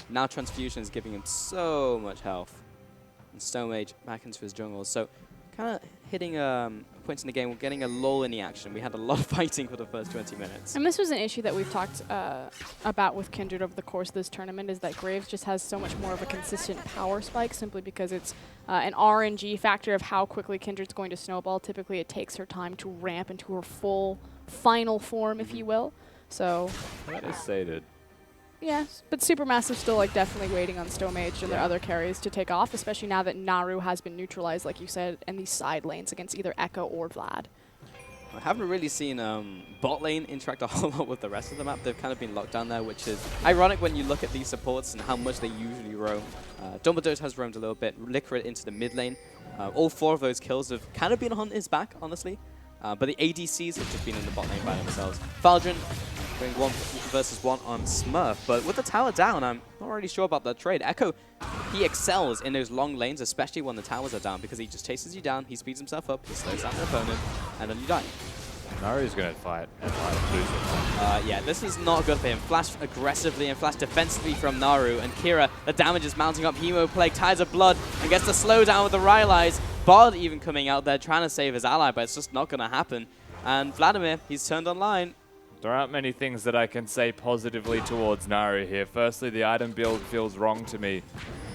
now Transfusion is giving him so much health. And Stonmage back into his jungle, so kind of hitting points in the game, we're getting a lull in the action. We had a lot of fighting for the first 20 minutes. And this was an issue that we've talked about with Kindred over the course of this tournament, is that Graves just has so much more of a consistent power spike simply because it's an RNG factor of how quickly Kindred's going to snowball. Typically it takes her time to ramp into her full final form, if you will. So That is sated. yes, but Supermassive still like definitely waiting on Stonmage and their other carries to take off, especially now that Naru has been neutralized, like you said, and these side lanes against either Echo or Vlad. I haven't really seen bot lane interact a whole lot with the rest of the map. They've kind of been locked down there, which is ironic when you look at these supports and how much they usually roam. Dumbledore has roamed a little bit, Liquid into the mid lane. All 4 of those kills have kind of been on his back, honestly. But the ADCs have just been in the bot lane by themselves. Faldron going 1 versus 1 on Smurf, but with the tower down, I'm not really sure about that trade. Echo, he excels in those long lanes, especially when the towers are down, because he just chases you down, he speeds himself up, he slows down the opponent, and then you die. Naru's going to fight and lose it. Yeah, this is not good for him. Flash aggressively and flash defensively from Naru, and Kira, the damage is mounting up. Hemo Plague, Tides of Blood, and gets the slowdown with the Rylai's. Bod even coming out there trying to save his ally, but it's just not going to happen. And Vladimir, he's turned online. There aren't many things that I can say positively towards Naru here. Firstly, the item build feels wrong to me,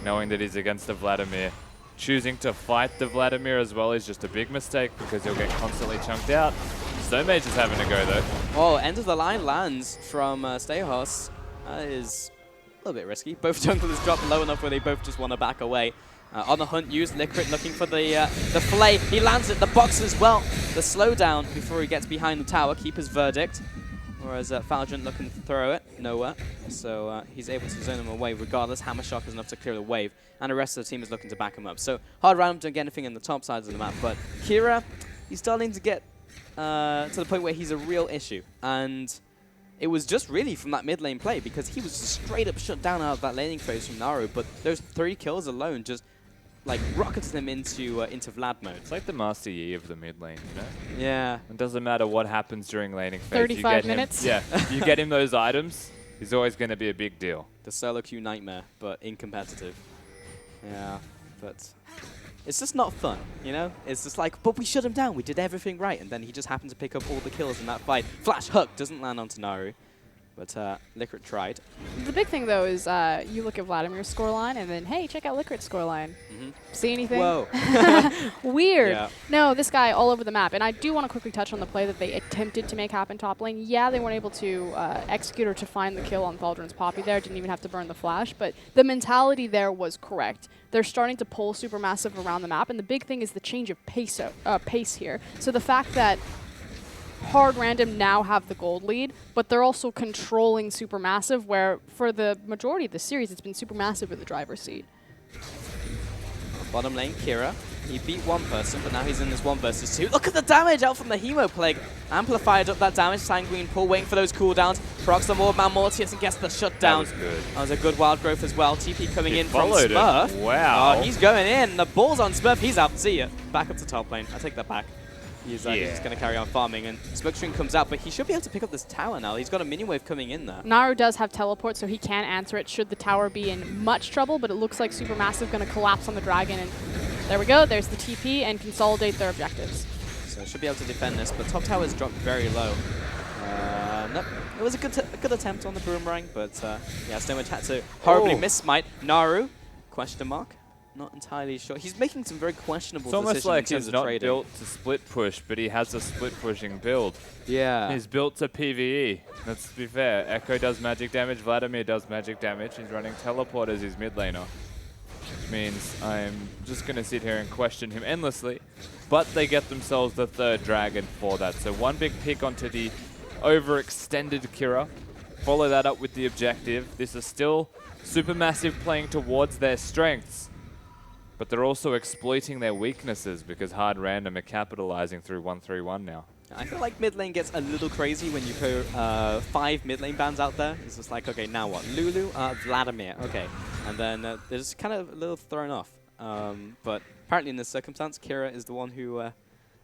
knowing that he's against the Vladimir. Choosing to fight the Vladimir as well is just a big mistake because he'll get constantly chunked out. Stonmage is having to go though. Oh, end of the line lands from Stayhos. That is a little bit risky. Both junglers drop low enough where they both just want to back away. On the hunt, used Liquid looking for the fillet. He lands it, the box as well. The slowdown before he gets behind the tower, keeper's verdict. Whereas Falgent looking to throw it, nowhere. So he's able to zone him away regardless. Hammer Shock is enough to clear the wave. And the rest of the team is looking to back him up. So Hard Random don't get anything in the top sides of the map. But Kira, he's starting to get to the point where he's a real issue. And it was just really from that mid lane play because he was just straight up shut down out of that laning phase from Naru. But those 3 kills alone just like rocketed him into Vlad mode. It's like the Master Yi of the mid lane, you know? Yeah. It doesn't matter what happens during laning phase. 35 you get minutes? Him, yeah, you get him those items, he's always going to be a big deal. The solo queue nightmare, but in competitive. Yeah, but it's just not fun, you know? It's just like, but we shut him down, we did everything right, and then he just happened to pick up all the kills in that fight. Flash hook doesn't land onto Naru, but Liquid tried. The big thing, though, is you look at Vladimir's scoreline, and then, hey, check out Liquid's scoreline. See anything? Whoa. Weird. Yeah. No, this guy all over the map. And I do want to quickly touch on the play that they attempted to make happen top lane. Yeah, they weren't able to execute or to find the kill on Thaldren's Poppy there. Didn't even have to burn the flash. But the mentality there was correct. They're starting to pull Supermassive around the map. And the big thing is the change of pace here. So the fact that Hard Random now have the gold lead, but they're also controlling Supermassive, where for the majority of the series, it's been Supermassive in the driver's seat. Bottom lane, Kira. He beat one person, but now he's in this 1 versus 2. Look at the damage out from the Hemo Plague. Amplified up that damage. Sanguine Pull, waiting for those cooldowns. Procs the Mordman Mortius and gets the shutdown. That was good. That was a good wild growth as well. TP coming He in from followed it. Smurf. Wow. Oh, he's going in. The ball's on Smurf. He's out. See ya. Back up to top lane. I take that back. He's just going to carry on farming. And Smokestream comes out, but he should be able to pick up this tower now. He's got a mini wave coming in there. Naru does have teleport, so he can answer it should the tower be in much trouble, but it looks like Supermassive going to collapse on the dragon. And there we go. There's the TP and consolidate their objectives. So should be able to defend this, but top tower's dropped very low. Nope. It was a good attempt on the boomerang, but yeah, Stonewitch had to horribly miss smite. Naru, question mark. Not entirely sure. He's making some very questionable It's almost decisions like in terms he's of not trading. built to split push, but he has a split pushing build. Yeah. He's built to PvE. Let's be fair. Echo does magic damage, Vladimir does magic damage. He's running teleport as his mid laner, which means I'm just going to sit here and question him endlessly. But they get themselves the 3rd dragon for that. So 1 big pick onto the overextended Kira. Follow that up with the objective. This is still Supermassive playing towards their strengths. But they're also exploiting their weaknesses because Hard Random are capitalizing through 1-3-1 now. I feel like mid lane gets a little crazy when you put 5 mid lane bans out there. It's just like, okay, now what? Lulu, Vladimir, okay. And then they're just kind of a little thrown off. But apparently in this circumstance, Kira is the one who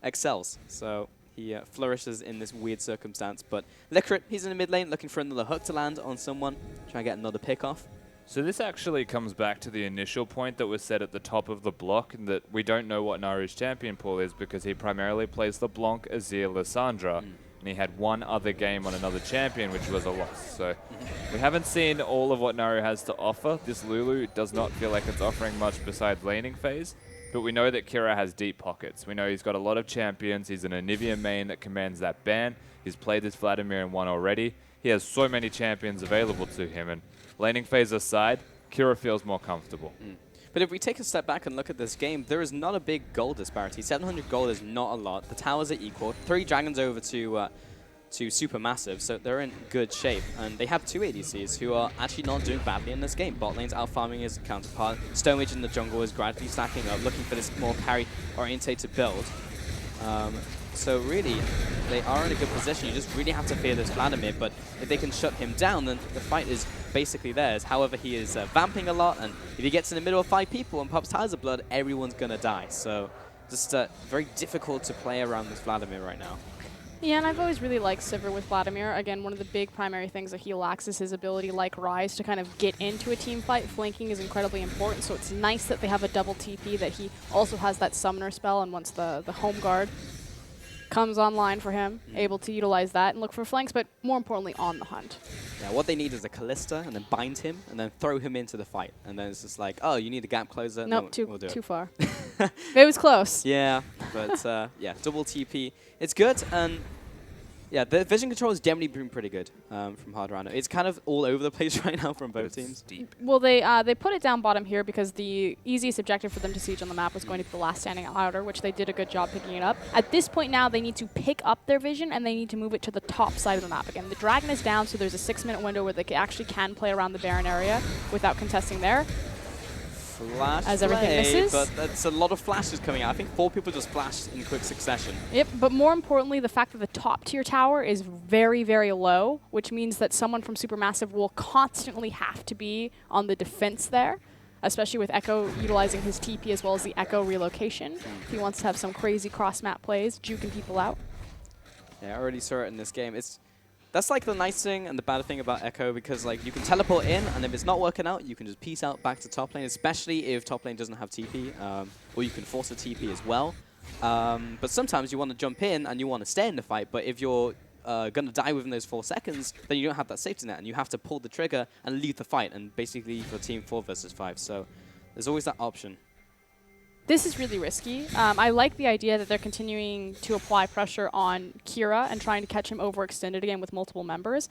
excels. So he flourishes in this weird circumstance. But Liquid, he's in the mid lane looking for another hook to land on someone. Try and get another pick off. So this actually comes back to the initial point that was said at the top of the block, and that we don't know what Naru's champion pool is because he primarily plays LeBlanc, Azir, Lissandra, and he had 1 other game on another champion, which was a loss. So we haven't seen all of what Naru has to offer. This Lulu does not feel like it's offering much besides laning phase, but we know that Kira has deep pockets. We know he's got a lot of champions. He's an Anivia main that commands that ban. He's played this Vladimir in 1 already. He has so many champions available to him, and laning phase aside, Kira feels more comfortable. But if we take a step back and look at this game, there is not a big gold disparity. 700 gold is not a lot. The towers are equal. 3 dragons over to Supermassive, so they're in good shape. And they have 2 ADCs who are actually not doing badly in this game. Bot lane's out-farming his counterpart. Stonewitch in the jungle is gradually stacking up, looking for this more carry-orientated build. So really, they are in a good position. You just really have to fear this Vladimir, but if they can shut him down, then the fight is basically theirs. However, he is vamping a lot, and if he gets in the middle of 5 people and pops Tides of Blood, everyone's going to die. So just very difficult to play around this Vladimir right now. Yeah, and I've always really liked Sivir with Vladimir. Again, one of the big primary things that he lacks is his ability, like Ryze, to kind of get into a team fight. Flanking is incredibly important, so it's nice that they have a double TP, that he also has that summoner spell, and once the home guard comes online for him, able to utilize that and look for flanks, but more importantly, on the hunt. Yeah, what they need is a Callista, and then bind him, and then throw him into the fight. And then it's just like, oh, you need a gap closer? Nope, we'll do too it. far. It was close. Yeah, but yeah, double TP. It's good, and Yeah, the vision control has generally been pretty good from Hard Rhino. It's kind of all over the place right now from both teams. Deep. Well, they put it down bottom here because the easiest objective for them to siege on the map was going to be the last standing outer, which they did a good job picking it up. At this point now, they need to pick up their vision and they need to move it to the top side of the map again. The Dragon is down, so there's a 6-minute window where they actually can play around the Baron area without contesting there. Flash As everything play, misses. but that's a lot of flashes coming out. I think 4 people just flashed in quick succession. Yep, but more importantly, the fact that the top tier tower is very, very low, which means that someone from Supermassive will constantly have to be on the defense there, especially with Echo utilizing his TP as well as the Echo relocation. If he wants to have some crazy cross-map plays, juking people out. Yeah, I already saw it in this game. That's like the nice thing and the bad thing about Echo, because like you can teleport in, and if it's not working out, you can just peace out back to top lane, especially if top lane doesn't have TP, or you can force a TP as well. But sometimes you want to jump in and you want to stay in the fight, but if you're going to die within those 4 seconds, then you don't have that safety net, and you have to pull the trigger and leave the fight, and basically leave your team 4 versus 5. So there's always that option. This is really risky. I like the idea that they're continuing to apply pressure on Kira and trying to catch him overextended again with multiple members.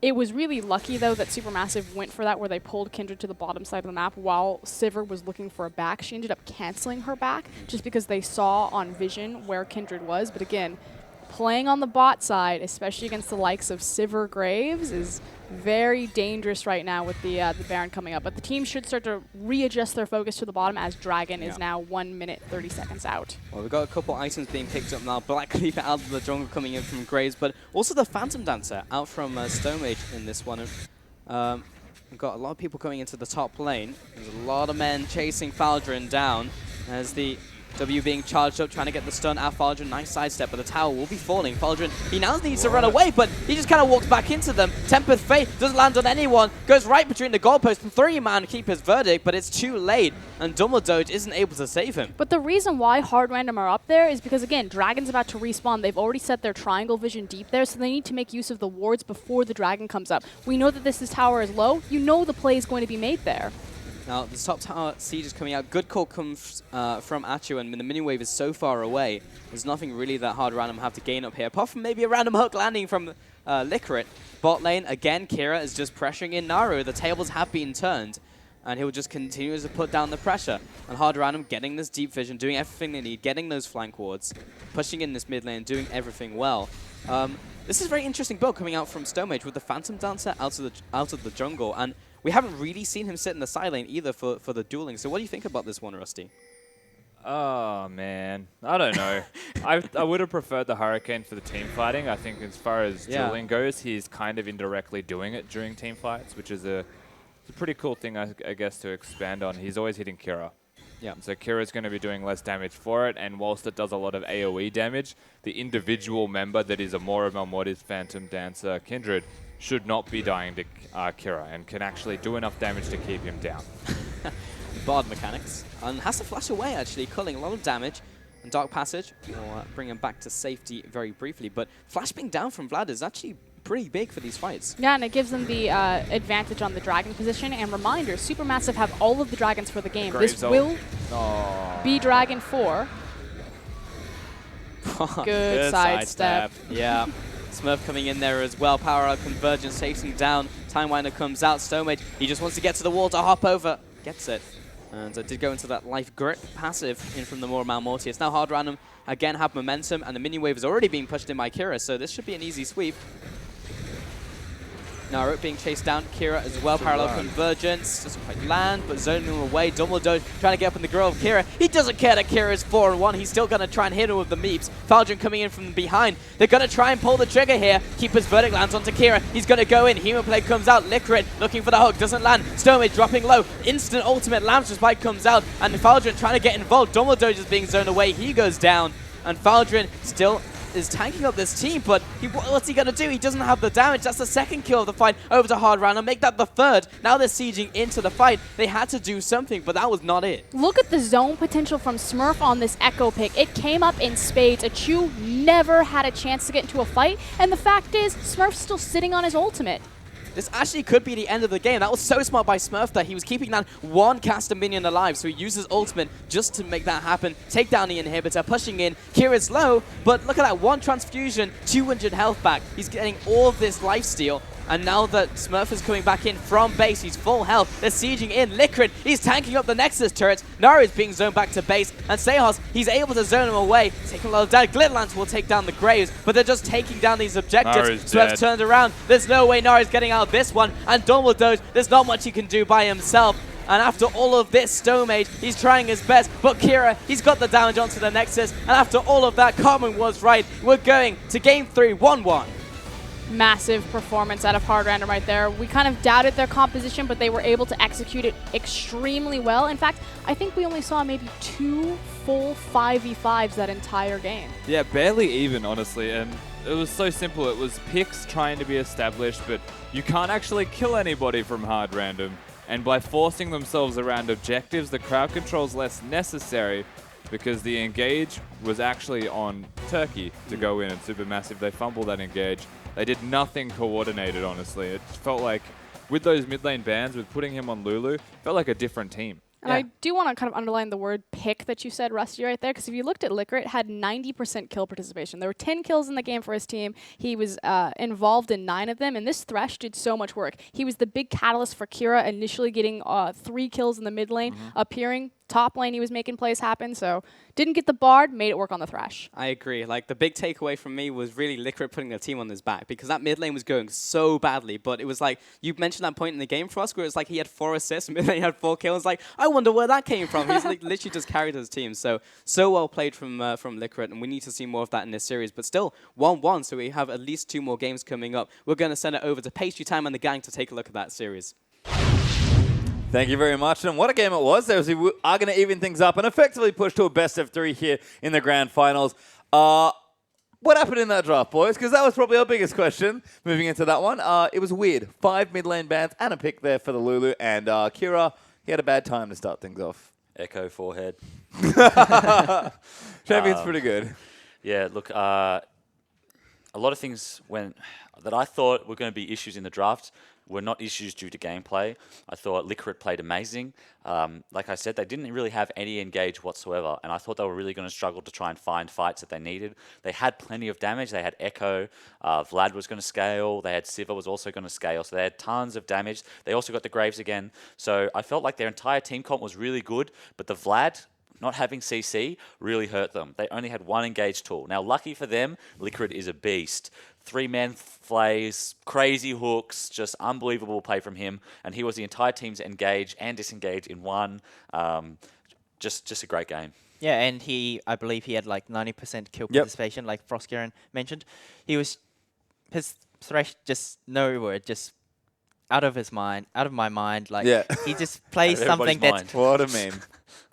It was really lucky, though, that Supermassive went for that, where they pulled Kindred to the bottom side of the map while Sivir was looking for a back. She ended up canceling her back just because they saw on vision where Kindred was. But again, playing on the bot side, especially against the likes of Sivir Graves, is very dangerous right now with the Baron coming up. But the team should start to readjust their focus to the bottom as Dragon is now 1 minute 30 seconds out. Well, we've got a couple items being picked up now. Black Cleaver out of the jungle coming in from Graves, but also the Phantom Dancer out from Stonehenge in this one. We've got a lot of people coming into the top lane. There's a lot of men chasing Faldrin down as the W being charged up, trying to get the stun out. Faldrin, nice sidestep, but the tower will be falling. Faldrin, he now needs to run away, but he just kind of walks back into them. Tempered Fate doesn't land on anyone, goes right between the goalpost, and 3-man Keeper's Verdict, but it's too late, and Dumbledore isn't able to save him. But the reason why Hard Random are up there is because, again, Dragon's about to respawn. They've already set their triangle vision deep there, so they need to make use of the wards before the Dragon comes up. We know that this tower is low. You know the play is going to be made there. Now, the top tower siege is coming out. Good call comes from Achu, and the mini wave is so far away. There's nothing really that Hard Random have to gain up here, apart from maybe a random hook landing from Licorice. Bot lane, again, Kira is just pressuring in Naru. The tables have been turned, and he'll just continue to put down the pressure. And Hard Random getting this deep vision, doing everything they need, getting those flank wards, pushing in this mid lane, doing everything well. This is a very interesting build coming out from Stonehenge with the Phantom Dancer out of the jungle, and we haven't really seen him sit in the side lane either for the dueling. So what do you think about this one, Rusty? Oh, man. I don't know. I would have preferred the Hurricane for the team fighting. I think as far as dueling goes, he's kind of indirectly doing it during team fights, which is a pretty cool thing, I guess, to expand on. He's always hitting Kira. Yeah. So Kira's going to be doing less damage for it, and whilst it does a lot of AoE damage, the individual member that is a Mora Malmortis Phantom Dancer Kindred should not be dying to Kira and can actually do enough damage to keep him down. Bard mechanics. And has to flash away, actually, culling a lot of damage. And Dark Passage will bring him back to safety very briefly. But Flash being down from Vlad is actually pretty big for these fights. Yeah, and it gives them the advantage on the Dragon position. And reminder, Supermassive have all of the Dragons for the game. This will be Dragon 4. Good sidestep. Yeah. Smurf coming in there as well. Power up convergence, chasing down. Time Winder comes out. Stonehenge, he just wants to get to the wall to hop over. Gets it. And did go into that life grip passive in from the Mora Malmortius. Now Hard Random again have momentum, and the mini wave is already being pushed in by Kira, so this should be an easy sweep. Naruto being chased down, Kira as well, parallel convergence, doesn't quite land, but zoning him away. Dumbledore trying to get up in the grill of Kira. He doesn't care that Kira is 4-1, he's still going to try and hit him with the meeps. Faldrin coming in from behind. They're going to try and pull the trigger here. Keeper's Verdict lands onto Kira. He's going to go in. Human Plague comes out. Licorice looking for the hook, doesn't land. Stonehenge dropping low. Instant ultimate Lamps Spike comes out, and Faldrin trying to get involved. Dumbledore just being zoned away. He goes down, and Faldrin still is tanking up this team, but what's he going to do? He doesn't have the damage. That's the second kill of the fight over to Hard Random. Make that the third. Now they're sieging into the fight. They had to do something, but that was not it. Look at the zone potential from Smurf on this Echo pick. It came up in spades. Achu never had a chance to get into a fight, and the fact is, Smurf's still sitting on his ultimate. this actually could be the end of the game. That was so smart by Smurf that he was keeping that one caster minion alive, so he uses ultimate just to make that happen. Take down the inhibitor, pushing in. Kira's low, but look at that, one transfusion, 200 health back. He's getting all of this lifesteal. And now that Smurf is coming back in from base, he's full health. They're sieging in. Liquid, he's tanking up the Nexus turrets. Nari is being zoned back to base. And Sehos, he's able to zone him away. Taking a lot of damage. Glitterlance will take down the Graves, but they're just taking down these objectives. Nari's Smurf's dead. turned around. There's no way Nari's getting out of this one. And Donald Doge, there's not much he can do by himself. And after all of this, Stone Mage, he's trying his best. But Kira, he's got the damage onto the Nexus. And after all of that, Carmen was right. We're going to game 3, 1-1. Massive performance out of Hard Random right there. We kind of doubted their composition, but they were able to execute it extremely well. In fact, I think we only saw maybe 2 full 5v5s that entire game. Yeah, barely even, honestly. And it was so simple. It was picks trying to be established, but you can't actually kill anybody from Hard Random. And by forcing themselves around objectives, the crowd control's less necessary because the engage was actually on Turkey to go in, and Supermassive, they fumbled that engage. They did nothing coordinated, honestly. It felt like, with those mid lane bans, with putting him on Lulu, felt like a different team. And I do want to kind of underline the word pick that you said, Rusty, right there, because if you looked at Liquor, it had 90% kill participation. There were 10 kills in the game for his team. He was involved in 9 of them, and this Thresh did so much work. He was the big catalyst for Kira, initially getting 3 kills in the mid lane, appearing. Top lane, he was making plays happen, so didn't get the Bard, made it work on the Thresh. I agree. Like, the big takeaway from me was really Liquid putting the team on his back, because that mid lane was going so badly, but it was like, you mentioned that point in the game for us where it's like he had 4 assists, mid lane had 4 kills. Like, I wonder where that came from. He's like, literally just carried his team. So well played from Liquid, and we need to see more of that in this series. But still, 1-1, so we have at least 2 more games coming up. We're going to send it over to Pastry Time and the gang to take a look at that series. Thank you very much. And what a game it was. We are going to even things up and effectively push to a best of 3 here in the grand finals. What happened in that draft, boys? Because that was probably our biggest question moving into that one. It was weird. 5 mid lane bans and a pick there for the Lulu. And Kira, he had a bad time to start things off. Echo forehead. Champion's pretty good. Yeah, look, a lot of things that I thought were going to be issues in the draft were not issues due to gameplay. I thought Liquid played amazing. Like I said, they didn't really have any engage whatsoever, and I thought they were really going to struggle to try and find fights that they needed. They had plenty of damage. They had Echo, Vlad was going to scale, they had Siva was also going to scale, so they had tons of damage. They also got the Graves again, so I felt like their entire team comp was really good, but the Vlad, not having CC, really hurt them. They only had 1 engage tool. Now, lucky for them, Liquid is a beast. 3-man flays, crazy hooks, just unbelievable play from him. And he was the entire team's engage and disengage in one. Just a great game. Yeah, and I believe he had like 90% kill participation, like Frostgaren mentioned. His Thresh just nowhere, just out of my mind. Like, he just plays something that's What a meme.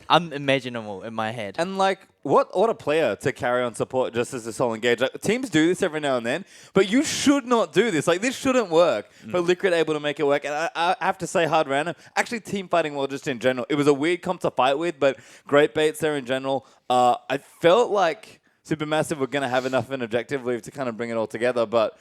unimaginable in my head. And like, what a player to carry on support just as a sole engage. Like, teams do this every now and then, but you should not do this. Like, this shouldn't work. But Liquid able to make it work. And I have to say, Hard Random, actually team fighting well just in general. It was a weird comp to fight with, but great baits there in general. I felt like Supermassive were going to have enough of an objective leave to kind of bring it all together, but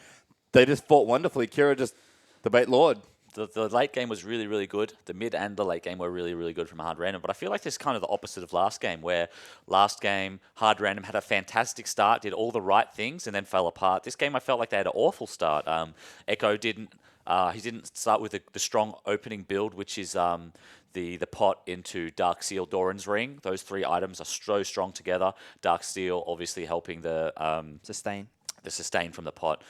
they just fought wonderfully. Kira just the bait lord. The late game was really, really good. The mid and the late game were really, really good from Hard Random. But I feel like this is kind of the opposite of last game, where last game, Hard Random had a fantastic start, did all the right things, and then fell apart. This game, I felt like they had an awful start. Echo didn't start with the strong opening build, which is the pot into Dark Seal, Doran's Ring. Those 3 items are so strong together. Dark Seal obviously helping the Sustain. The sustain from the pot,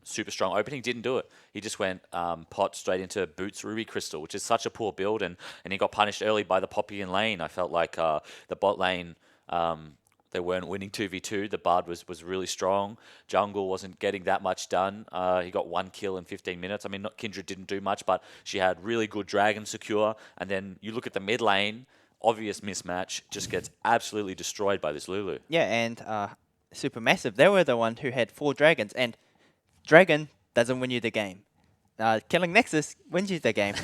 super strong opening. Didn't do it. He just went pot straight into Boots Ruby Crystal, which is such a poor build, and he got punished early by the Poppy in lane. I felt like the bot lane, they weren't winning 2v2. The Bard was really strong. Jungle wasn't getting that much done. He got 1 kill in 15 minutes. I mean, Kindred didn't do much, but she had really good Dragon secure. And then you look at the mid lane, obvious mismatch, just gets absolutely destroyed by this Lulu. Yeah, and Supermassive, they were the one who had 4 dragons, and Dragon doesn't win you the game. Killing Nexus wins you the game.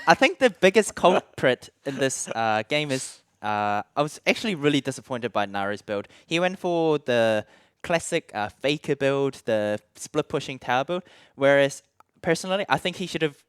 I think the biggest culprit in this game is I was actually really disappointed by Nari's build. He went for the classic Faker build, the split pushing tower build, whereas personally, I think he should have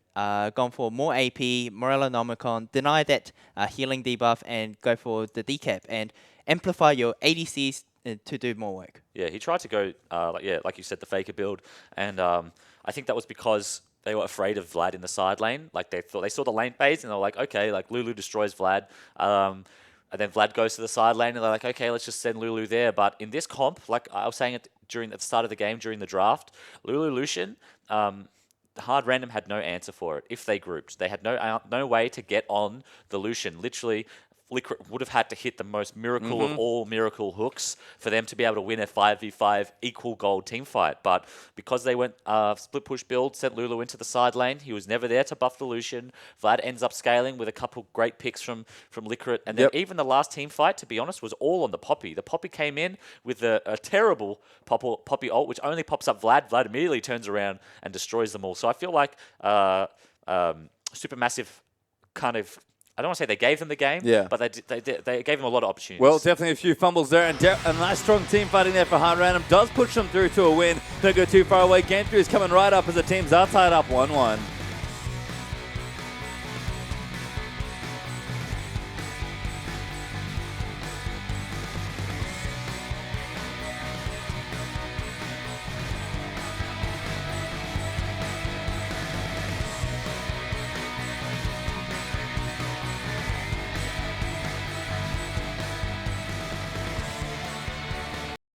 gone for more AP, Morellonomicon, deny that healing debuff, and go for the decap and amplify your ADCs to do more work. Yeah, he tried to go, like you said, the faker build, and I think that was because they were afraid of Vlad in the side lane. Like they saw the lane phase, and they were like, okay, like Lulu destroys Vlad, and then Vlad goes to the side lane, and they're like, okay, let's just send Lulu there. But in this comp, like I was saying at the start of the game during the draft, Lulu Lucian. Hard Random had no answer for it. If they grouped, they had no way to get on the Lucian. Literally, Liquid would have had to hit the most miracle of all miracle hooks for them to be able to win a 5v5 equal gold team fight. But because they went split push build, sent Lulu into the side lane, he was never there to buff the Lucian. Vlad ends up scaling with a couple great picks from Liquid. And then even the last team fight, to be honest, was all on the Poppy. The Poppy came in with a terrible Poppy ult, which only pops up Vlad. Vlad immediately turns around and destroys them all. So I feel like Supermassive kind of, I don't want to say they gave them the game, but they gave them a lot of opportunities. Well, definitely a few fumbles there, and a nice strong team fighting there for Hard Random does push them through to a win. Don't go too far away. Game 3 is coming right up as the teams are tied up 1-1.